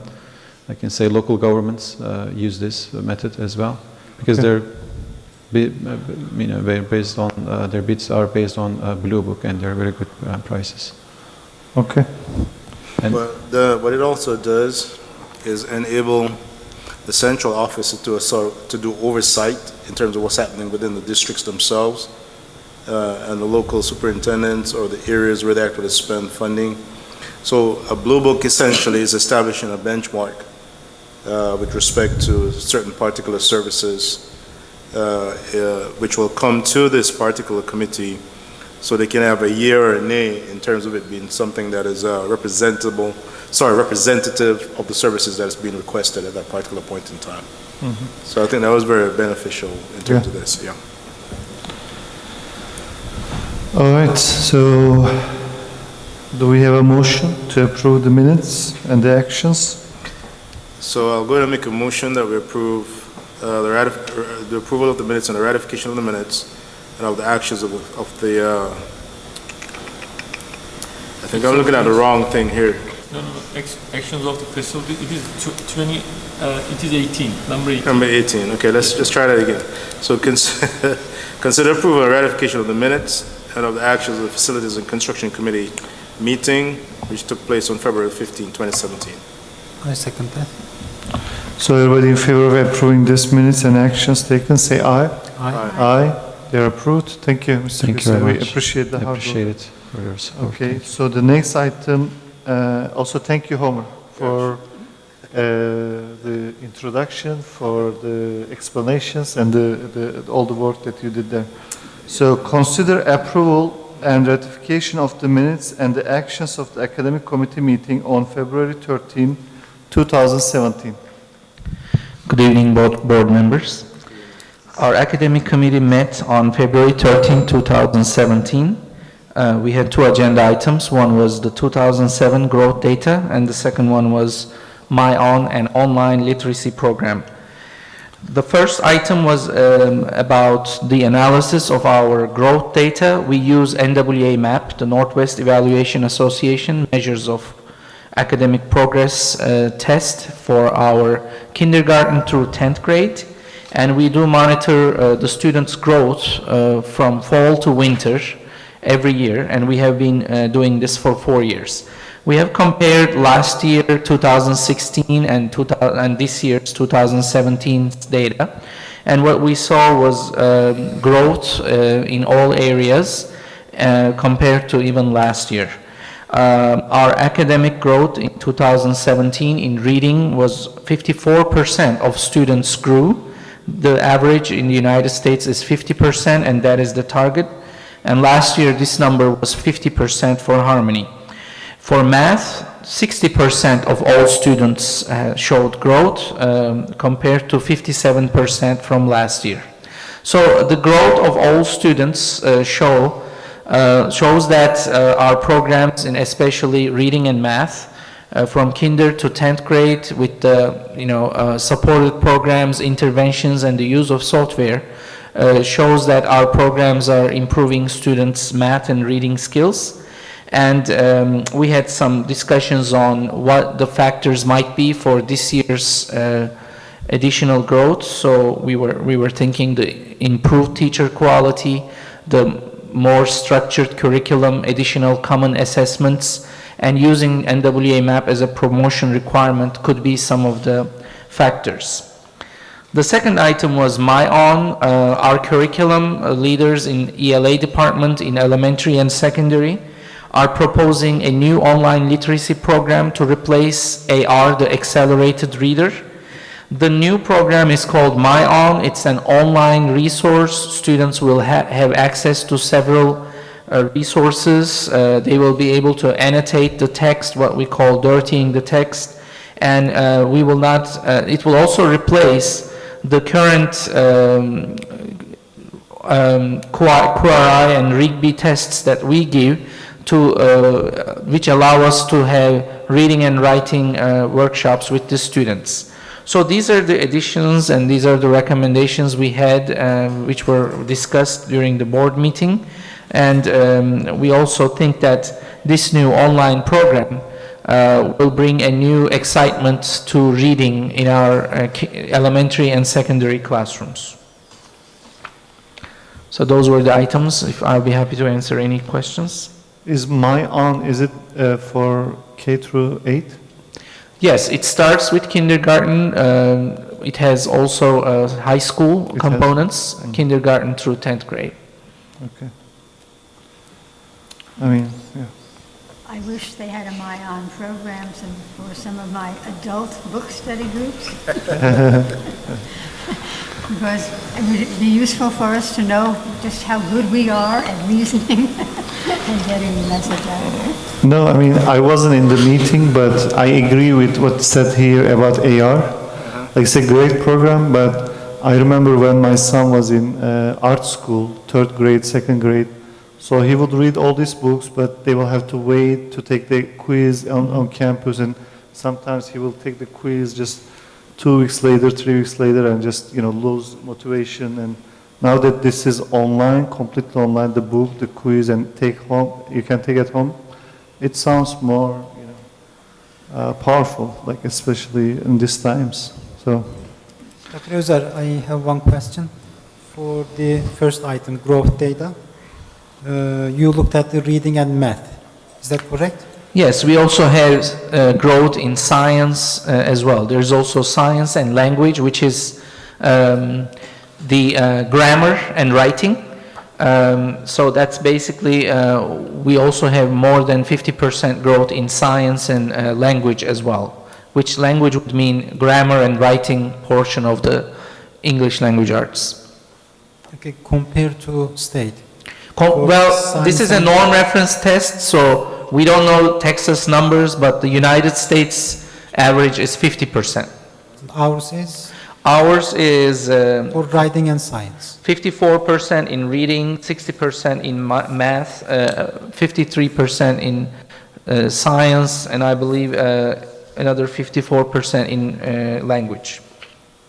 can say local governments use this method as well, because they're based on their bids are based on Blue Book, and they're very good prices. Okay. And What it also does is enable the central office to do oversight in terms of what's happening within the districts themselves, and the local superintendents or the areas where they actually spend funding. So a Blue Book essentially is establishing a benchmark with respect to certain particular services, which will come to this particular committee, so they can have a yea or a nay in terms of it being something that is representative of the services that is being requested at that particular point in time. So I think that was very beneficial in terms of this, yeah. All right, so do we have a motion to approve the minutes and the actions? So I'll go ahead and make a motion that we approve the approval of the minutes and the ratification of the minutes and of the actions of the I think I'm looking at the wrong thing here. No, actions of the facility, it is 18, number 18. Number 18, okay, let's just try that again. So consider approval and ratification of the minutes and of the actions of the Facilities and Construction Committee meeting, which took place on February 15, 2017. I second that. So everybody in favor of approving these minutes and actions taken, say aye. Aye. Aye. They're approved. Thank you, Mr. thank you very Hussein. much. We appreciate the hard work. Appreciate it for your support. Okay, so the next item, also thank you, Homer, for the introduction, for the explanations, and all the work that you did there. So consider approval and ratification of the minutes and the actions of the academic committee meeting on February 13, 2017. Good evening, board members. Our academic committee met on February 13, 2017. We had two agenda items. One was the 2007 growth data, and the second one was My Own and online literacy program. The first item was about the analysis of our growth data. We use NWA MAP, the Northwest Evaluation Association, measures of academic progress test for our kindergarten through 10th grade. And we do monitor the students' growth from fall to winter every year, and we have been doing this for 4 years. We have compared last year, 2016, and this year's 2017 data, and what we saw was growth in all areas compared to even last year. Our academic growth in 2017 in reading was 54% of students grew. The average in the United States is 50%, and that is the target. And last year, this number was 50% for Harmony. For math, 60% of all students showed growth compared to 57% from last year. So the growth of all students show shows that our programs, in especially reading and math, from kinder to 10th grade with the supported programs, interventions, and the use of software, shows that our programs are improving students' math and reading skills. And we had some discussions on what the factors might be for this year's additional growth. So we were thinking the improved teacher quality, the more structured curriculum, additional common assessments, and using NWA MAP as a promotion requirement could be some of the factors. The second item was MyOn. Our curriculum leaders in ELA department in elementary and secondary are proposing a new online literacy program to replace AR, the accelerated reader. The new program is called MyOn. It's an online resource. Students will have access to several resources. They will be able to annotate the text, what we call dirtying the text, and it will also replace the current QRI and Rigby tests that we give, which allow us to have reading and writing workshops with the students. So these are the additions and these are the recommendations we had, which were discussed during the board meeting. And we also think that this new online program will bring a new excitement to reading in our elementary and secondary classrooms. So those were the items. I'll be happy to answer any questions. Is MyOn, is it for K through 8? Yes, it starts with kindergarten. It has also high school components, kindergarten through 10th grade. Okay. I mean, yeah. I wish they had a MyOn programs and for some of my adult book study groups. Because it would be useful for us to know just how good we are at reasoning and getting the message out. No, I mean, I wasn't in the meeting, but I agree with what's said here about AR. Like, it's a great program, but I remember when my son was in art school, 3rd grade, 2nd grade, so he would read all these books, but they will have to wait to take the quiz on campus, and sometimes he will take the quiz just 2 weeks later, 3 weeks later, and just, lose motivation. And now that this is online, completely online, the book, the quiz, and you can take it home, it sounds more, powerful, like especially in these times. So, Dr. Özer, I have one question. For the first item, growth data, you looked at the reading and math. Is that correct? Yes, we also have growth in science as well. There's also science and language, which is the grammar and writing. So that's basically, we also have more than 50% growth in science and language as well, which language would mean grammar and writing portion of the English language arts. Okay, compared to state. Well, this is a norm reference test, so we don't know Texas numbers, but the United States average is 50%. Ours is? Ours is for writing and science. 54% in reading, 60% in math, 53% in science, and I believe another 54% in language.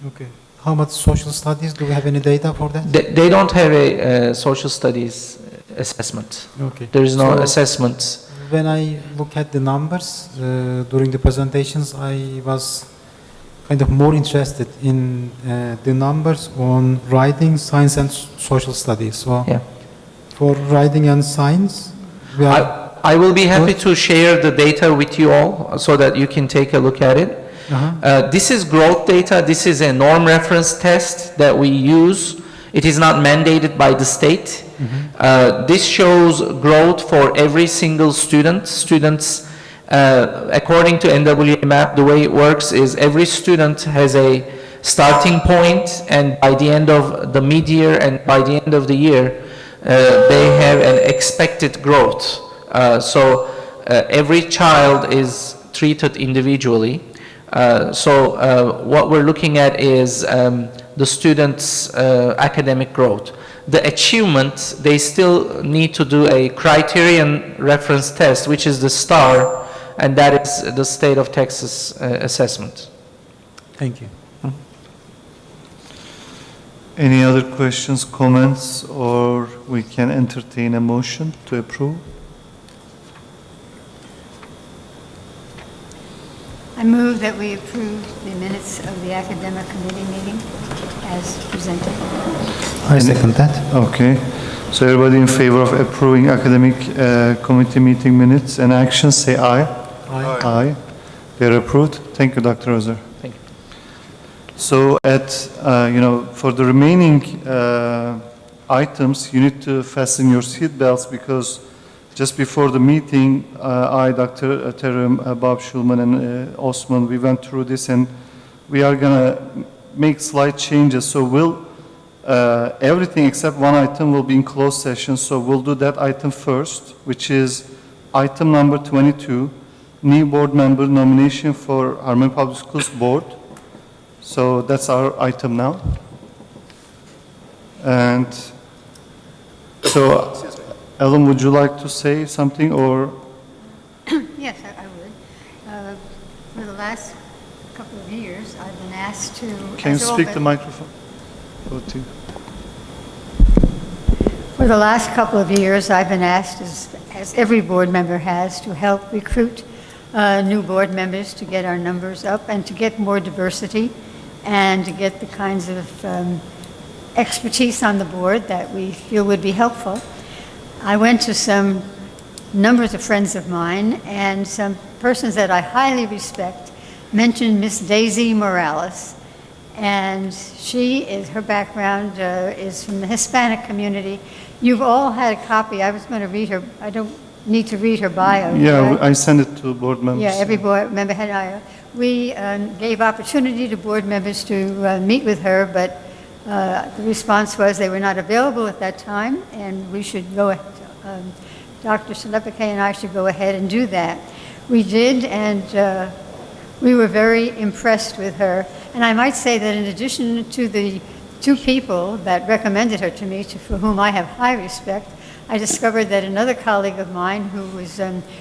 Okay. How much social studies? Do we have any data for that? They don't have a social studies assessment. Okay. There is no So, assessment. When I look at the numbers during the presentations, I was kind of more interested in the numbers on writing, science, and social studies. So, Yeah. for writing and science, we are. I will be happy to share the data with you all so that you can take a look at it. This is growth data. This is a norm reference test that we use. It is not mandated by the state. This shows growth for every single student. Students, according to NWA MAP, the way it works is every student has a starting point, and by the end of the mid-year and by the end of the year, they have an expected growth. So every child is treated individually. What we're looking at is the students' academic growth. the achievement, they still need to do a criterion reference test, which is the STAR, and that is the state of Texas assessment. Thank you. Any other questions, comments, or we can entertain a motion to approve? I move that we approve the minutes of the academic committee meeting as presented. I second that. Okay. So everybody in favor of approving academic committee meeting minutes and actions, say aye. Aye. Aye. They're approved. Thank you, Dr. Ozer. Thank you. So for the remaining items, you need to fasten your seat belts because just before the meeting, I, Dr. Terim, Bob Schulman, and Osman, we went through this, and we are gonna make slight changes. So everything except one item will be in closed session. So we'll do that item first, which is item number 22, new board member nomination for Harmony Public Schools Board. So that's our item now. And so, Ellen, would you like to say something, or? Yes, I would. For the last couple of years, I've been asked to... Can you as speak all- the microphone? Go to- For the last couple of years, I've been asked, as every board member has, to help recruit new board members to get our numbers up and to get more diversity and to get the kinds of expertise on the board that we feel would be helpful. I went to some numbers of friends of mine, and some persons that I highly respect mentioned Miss Daisy Morales. And her background is from the Hispanic community. You've all had a copy. I was going to read her. I don't need to read her bio. Yeah, right? I sent it to board members. Yeah, every board member had an bio. We gave opportunity to board members to meet with her, but the response was they were not available at that time, and we should go ahead. Dr. Salepake and I should go ahead and do that. We did, and we were very impressed with her. And I might say that in addition to the two people that recommended her to me, for whom I have high respect, I discovered that another colleague of mine who was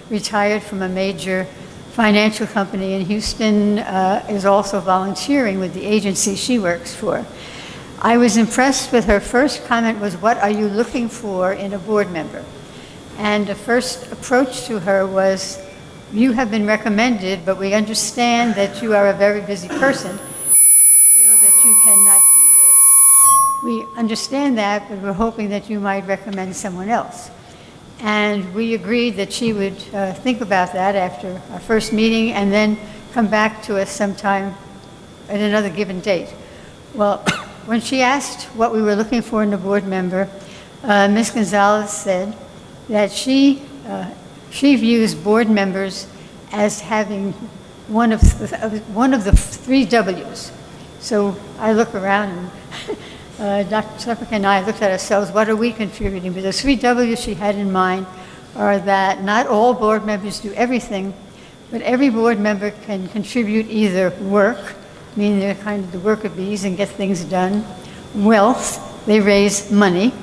retired from a major financial company in Houston is also volunteering with the agency she works for. I was impressed with her first comment was, "What are you looking for in a board member?" And the first approach to her was, "You have been recommended, but we understand that you are a very busy person. Feel that you cannot do this. We understand that, but we're hoping that you might recommend someone else." And we agreed that she would think about that after our first meeting and then come back to us sometime at another given date. Well, when she asked what we were looking for in a board member, Ms. Gonzalez said that she views board members as having one of the three W's. So I look around, and Dr. Salepake and I looked at ourselves, what are we contributing? But the three W's she had in mind are that not all board members do everything, but every board member can contribute either work, meaning they're kind of the worker bees and get things done, wealth, they raise money,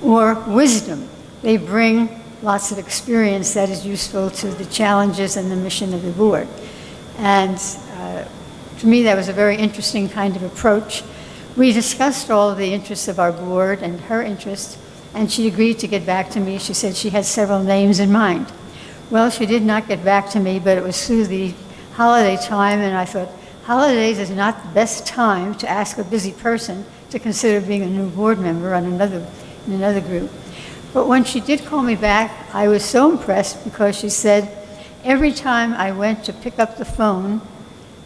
or wisdom. They bring lots of experience that is useful to the challenges and the mission of the board. And to me, that was a very interesting kind of approach. We discussed all of the interests of our board and her interests, and she agreed to get back to me. She said she had several names in mind. Well, she did not get back to me, but it was through the holiday time, and I thought, holidays is not the best time to ask a busy person to consider being a new board member in another group. But when she did call me back, I was so impressed because she said, every time I went to pick up the phone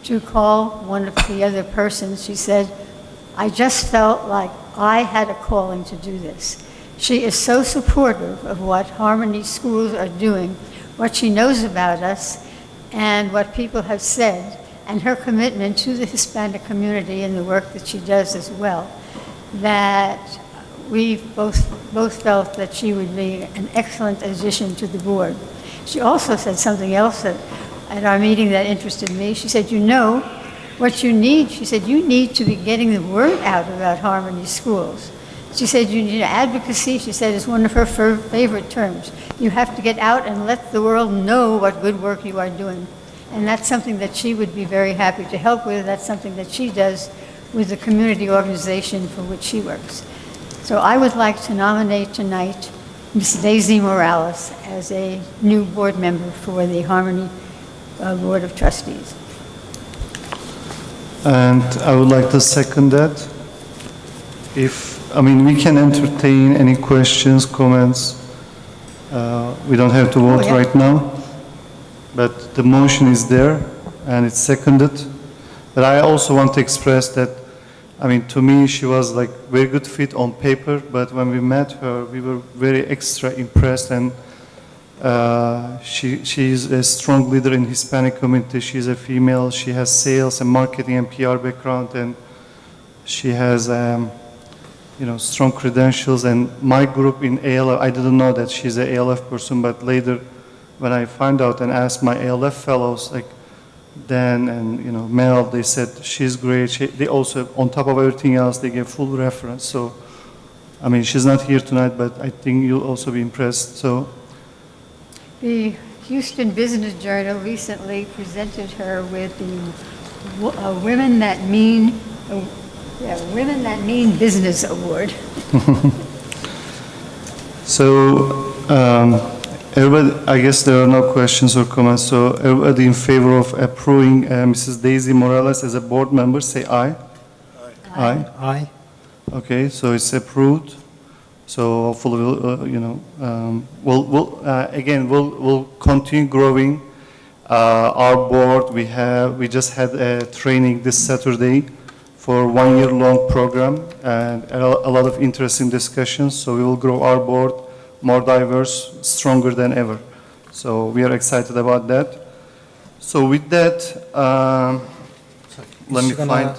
to call one of the other persons, she said, I just felt like I had a calling to do this. She is so supportive of what Harmony Schools are doing, what she knows about us, and what people have said, and her commitment to the Hispanic community and the work that she does as well, that we both felt that she would be an excellent addition to the board. She also said something else at our meeting that interested me. She said, you know, what you need, she said, you need to be getting the word out about Harmony Schools. She said you need advocacy. She said it's one of her favorite terms. You have to get out and let the world know what good work you are doing. And that's something that she would be very happy to help with. That's something that she does with the community organization for which she works. So I would like to nominate tonight Ms. Daisy Morales as a new board member for the Harmony Board of Trustees. And I would like to second that. We can entertain any questions, comments. We don't have to vote yeah. right now, but the motion is there and it's seconded. But I also want to express that, to me, she was like very good fit on paper, but when we met her, we were very extra impressed, and she is a strong leader in Hispanic community. She's a female. She has sales and marketing and PR background, and she has strong credentials. And my group in ALF, I didn't know that she's an ALF person, but later when I found out and asked my ALF fellows, like Dan and Mel, they said she's great. They also, on top of everything else, they gave full reference. So, she's not here tonight, but I think you'll also be impressed. So, The Houston Business Journal recently presented her with the Women That Mean Business Award. So, everybody, I guess there are no questions or comments. So, everybody in favor of approving Mrs. Daisy Morales as a board member, say aye. Aye. Aye. Okay, so it's approved. So hopefully, we'll continue growing our board. We just had a training this Saturday for 1 year long program and a lot of interesting discussions. So we will grow our board more diverse, stronger than ever. So we are excited about that. So with that, let me find.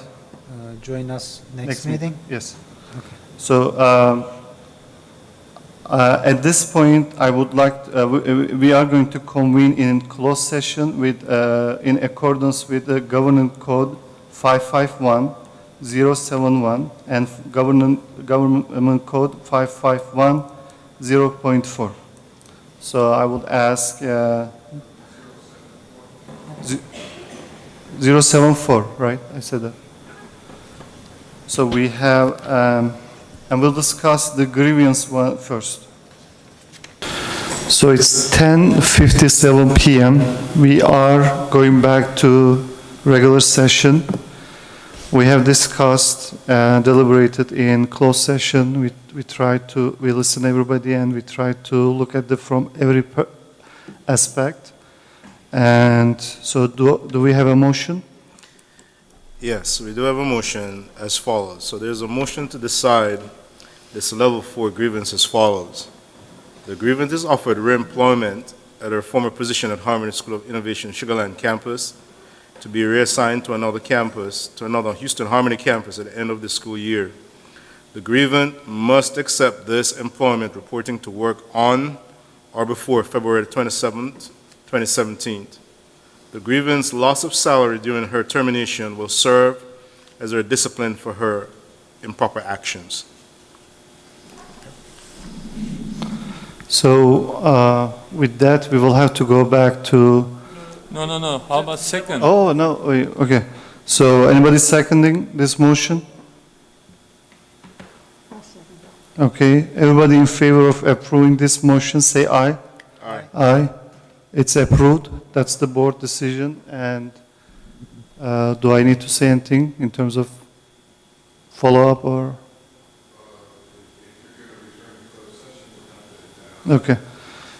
Join us next meeting? Yes. Okay. So. At this point, I would like, we are going to convene in closed session in accordance with the Government Code 551071 and Government Code 5510.4. So I would ask 074, right? I said that. So we have. And we'll discuss the grievance one first. So it's 10:57 p.m. We are going back to regular session. We have discussed and deliberated in closed session. We listen to everybody and we try to look at from every aspect. And so do we have a motion? Yes, we do have a motion as follows. So there's a motion to decide this level 4 grievance as follows. The grievance is offered reemployment at her former position at Harmony School of Innovation Sugarland campus to be reassigned to another campus, to another Houston Harmony campus at the end of the school year. The grievant must accept this employment reporting to work on or before February 27th, 2017. The grievance loss of salary during her termination will serve as a discipline for her improper actions. So with that, we will have to go back to. No. How about second? Oh, no. Okay. So anybody seconding this motion? Okay. Everybody in favor of approving this motion, say aye. Aye. Aye. It's approved. That's the board decision. And do I need to say anything in terms of follow-up or? Okay.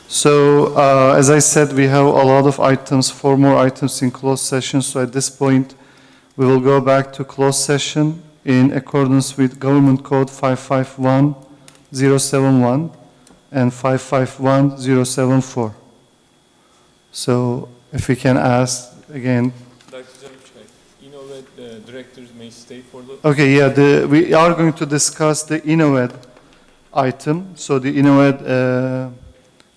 So as I said, we have a lot of items, 4 more items in closed session. So at this point, we will go back to closed session in accordance with Government Code 551071 and 551074. So if we can ask again. Dr. Zanishek, the directors may stay for the... Okay, yeah, we are going to discuss the InnoEd item. So the InnoEd,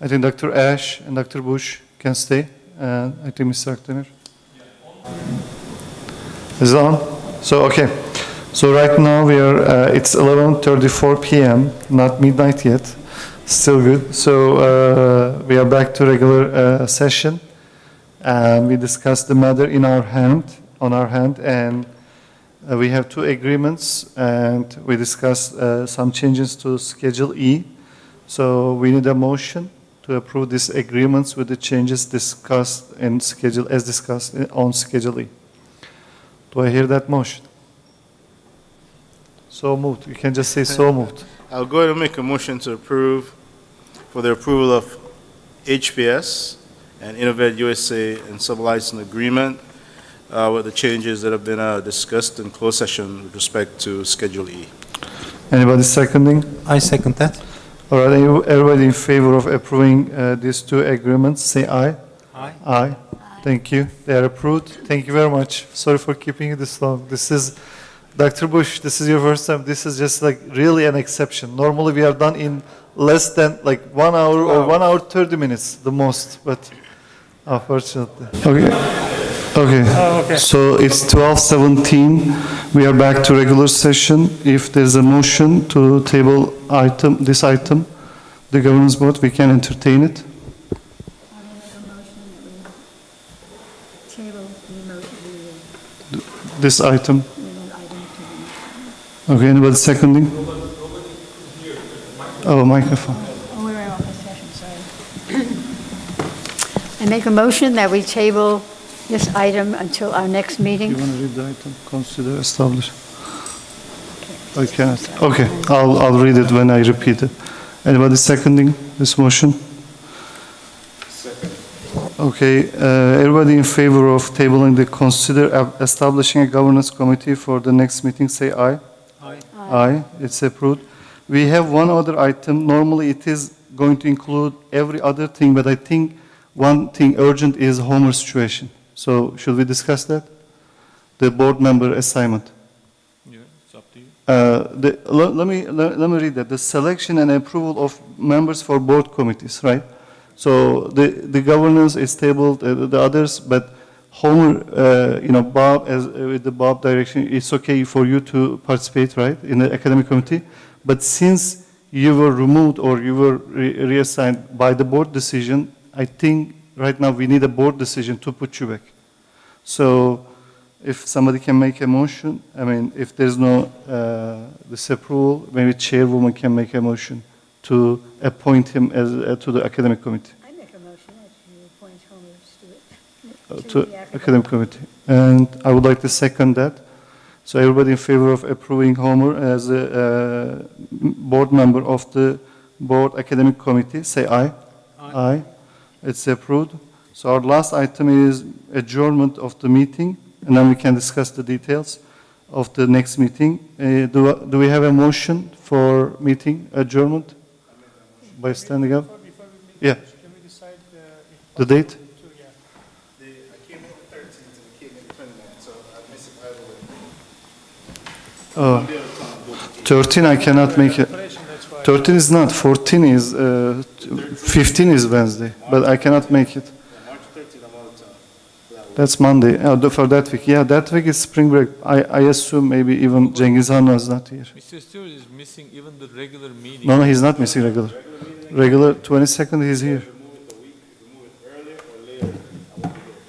I think Dr. Ash and Dr. Bush can stay. And I think Mr. Akdemir. Is it on? So, okay. So right now we are, it's 11:34 p.m., not midnight yet, still good. So we are back to regular session. We discussed the matter on our hand, and we have two agreements, and we discussed some changes to Schedule E. So we need a motion to approve these agreements with the changes discussed in Schedule, as discussed on Schedule E. Do I hear that motion? So moved. You can just say so moved. I'll go ahead and make a motion to approve for the approval of HPS and Innovet USA and sublicense agreement with the changes that have been discussed in closed session with respect to Schedule E. Anybody seconding? I second that. All right, everybody in favor of approving these two agreements, say aye. Aye. Aye. Thank you. They are approved. Thank you very much. Sorry for keeping it this long. This is, Dr. Bush, this is your first time. This is just like really an exception. Normally we are done in less than like 1 hour or 1 hour 30 minutes, the most, but unfortunately. Okay. Okay. okay. So it's 12:17. We are back to regular session. If there's a motion to table this item, the governance board, we can entertain it. This item. Okay, anybody seconding? Oh, microphone. Oh, we're in open session, sorry. I make a motion that we table this item until our next meeting. You want to read the item? Consider establish. I cannot. Okay, I'll read it when I repeat it. Anybody seconding this motion? Okay, everybody in favor of tabling the consider establishing a governance committee for the next meeting, say aye. Aye. Aye, it's approved. We have one other item. Normally it is going to include every other thing, but I think one thing urgent is Homer situation. So should we discuss that? The board member assignment. Yeah, it's up to you. Let me read that. The selection and approval of members for board committees, right? So the governance is tabled, the others, but Homer, Bob, with the Bob direction, it's okay for you to participate, right, in the academic committee. But since you were removed or you were reassigned by the board decision, I think right now we need a board decision to put you back. So if somebody can make a motion, I mean, if there's no disapproval, maybe chairwoman can make a motion to appoint him as to the academic committee. I make a motion that you appoint Homer Stewart To academic committee. And I would like to second that. So everybody in favor of approving Homer as a board member of the board academic committee, say aye. Aye. It's approved. So our last item is adjournment of the meeting, and then we can discuss the details of the next meeting. Do we have a motion for meeting adjournment? By standing up? Yeah. Can we decide The date? I came in the 13th and I came in the 29th, so I miss it either way. 13 I cannot make it. 13 is not, 14 is, 15 is Wednesday, but I cannot make it. March 13th, I'm out of town. That's Monday, for that week. Yeah, that week is spring break. I assume maybe even Cengiz Han was not here. Mr. Stewart is missing even the regular meeting. No, he's not missing regular. Regular, 22nd, he's here.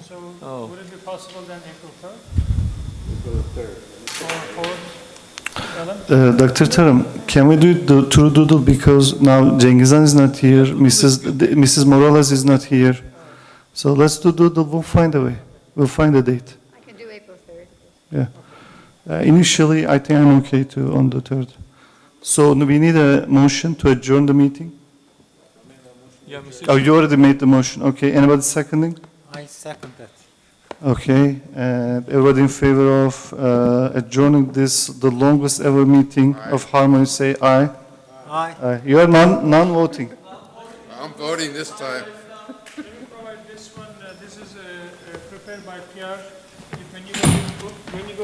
So Oh. would it be possible then April 3rd? April 3rd. Or 4th? Ellen? Dr. Taram, can we do the true doodle because now Cengiz Han is not here, Mrs. Morales is not here. So let's do doodle, we'll find a way. We'll find a date. I can do April 3rd. Yeah. Initially, I think I'm okay to on the 3rd. So we need a motion to adjourn the meeting. Yeah, Mr. Oh, you already made the motion. Okay, anybody seconding? I second that. Okay, and everybody in favor of adjourning this, the longest ever meeting of Harmony, say aye. Aye. Aye. You are non-voting. I'm voting this time. Can you provide this one? This is prepared by PR. When you go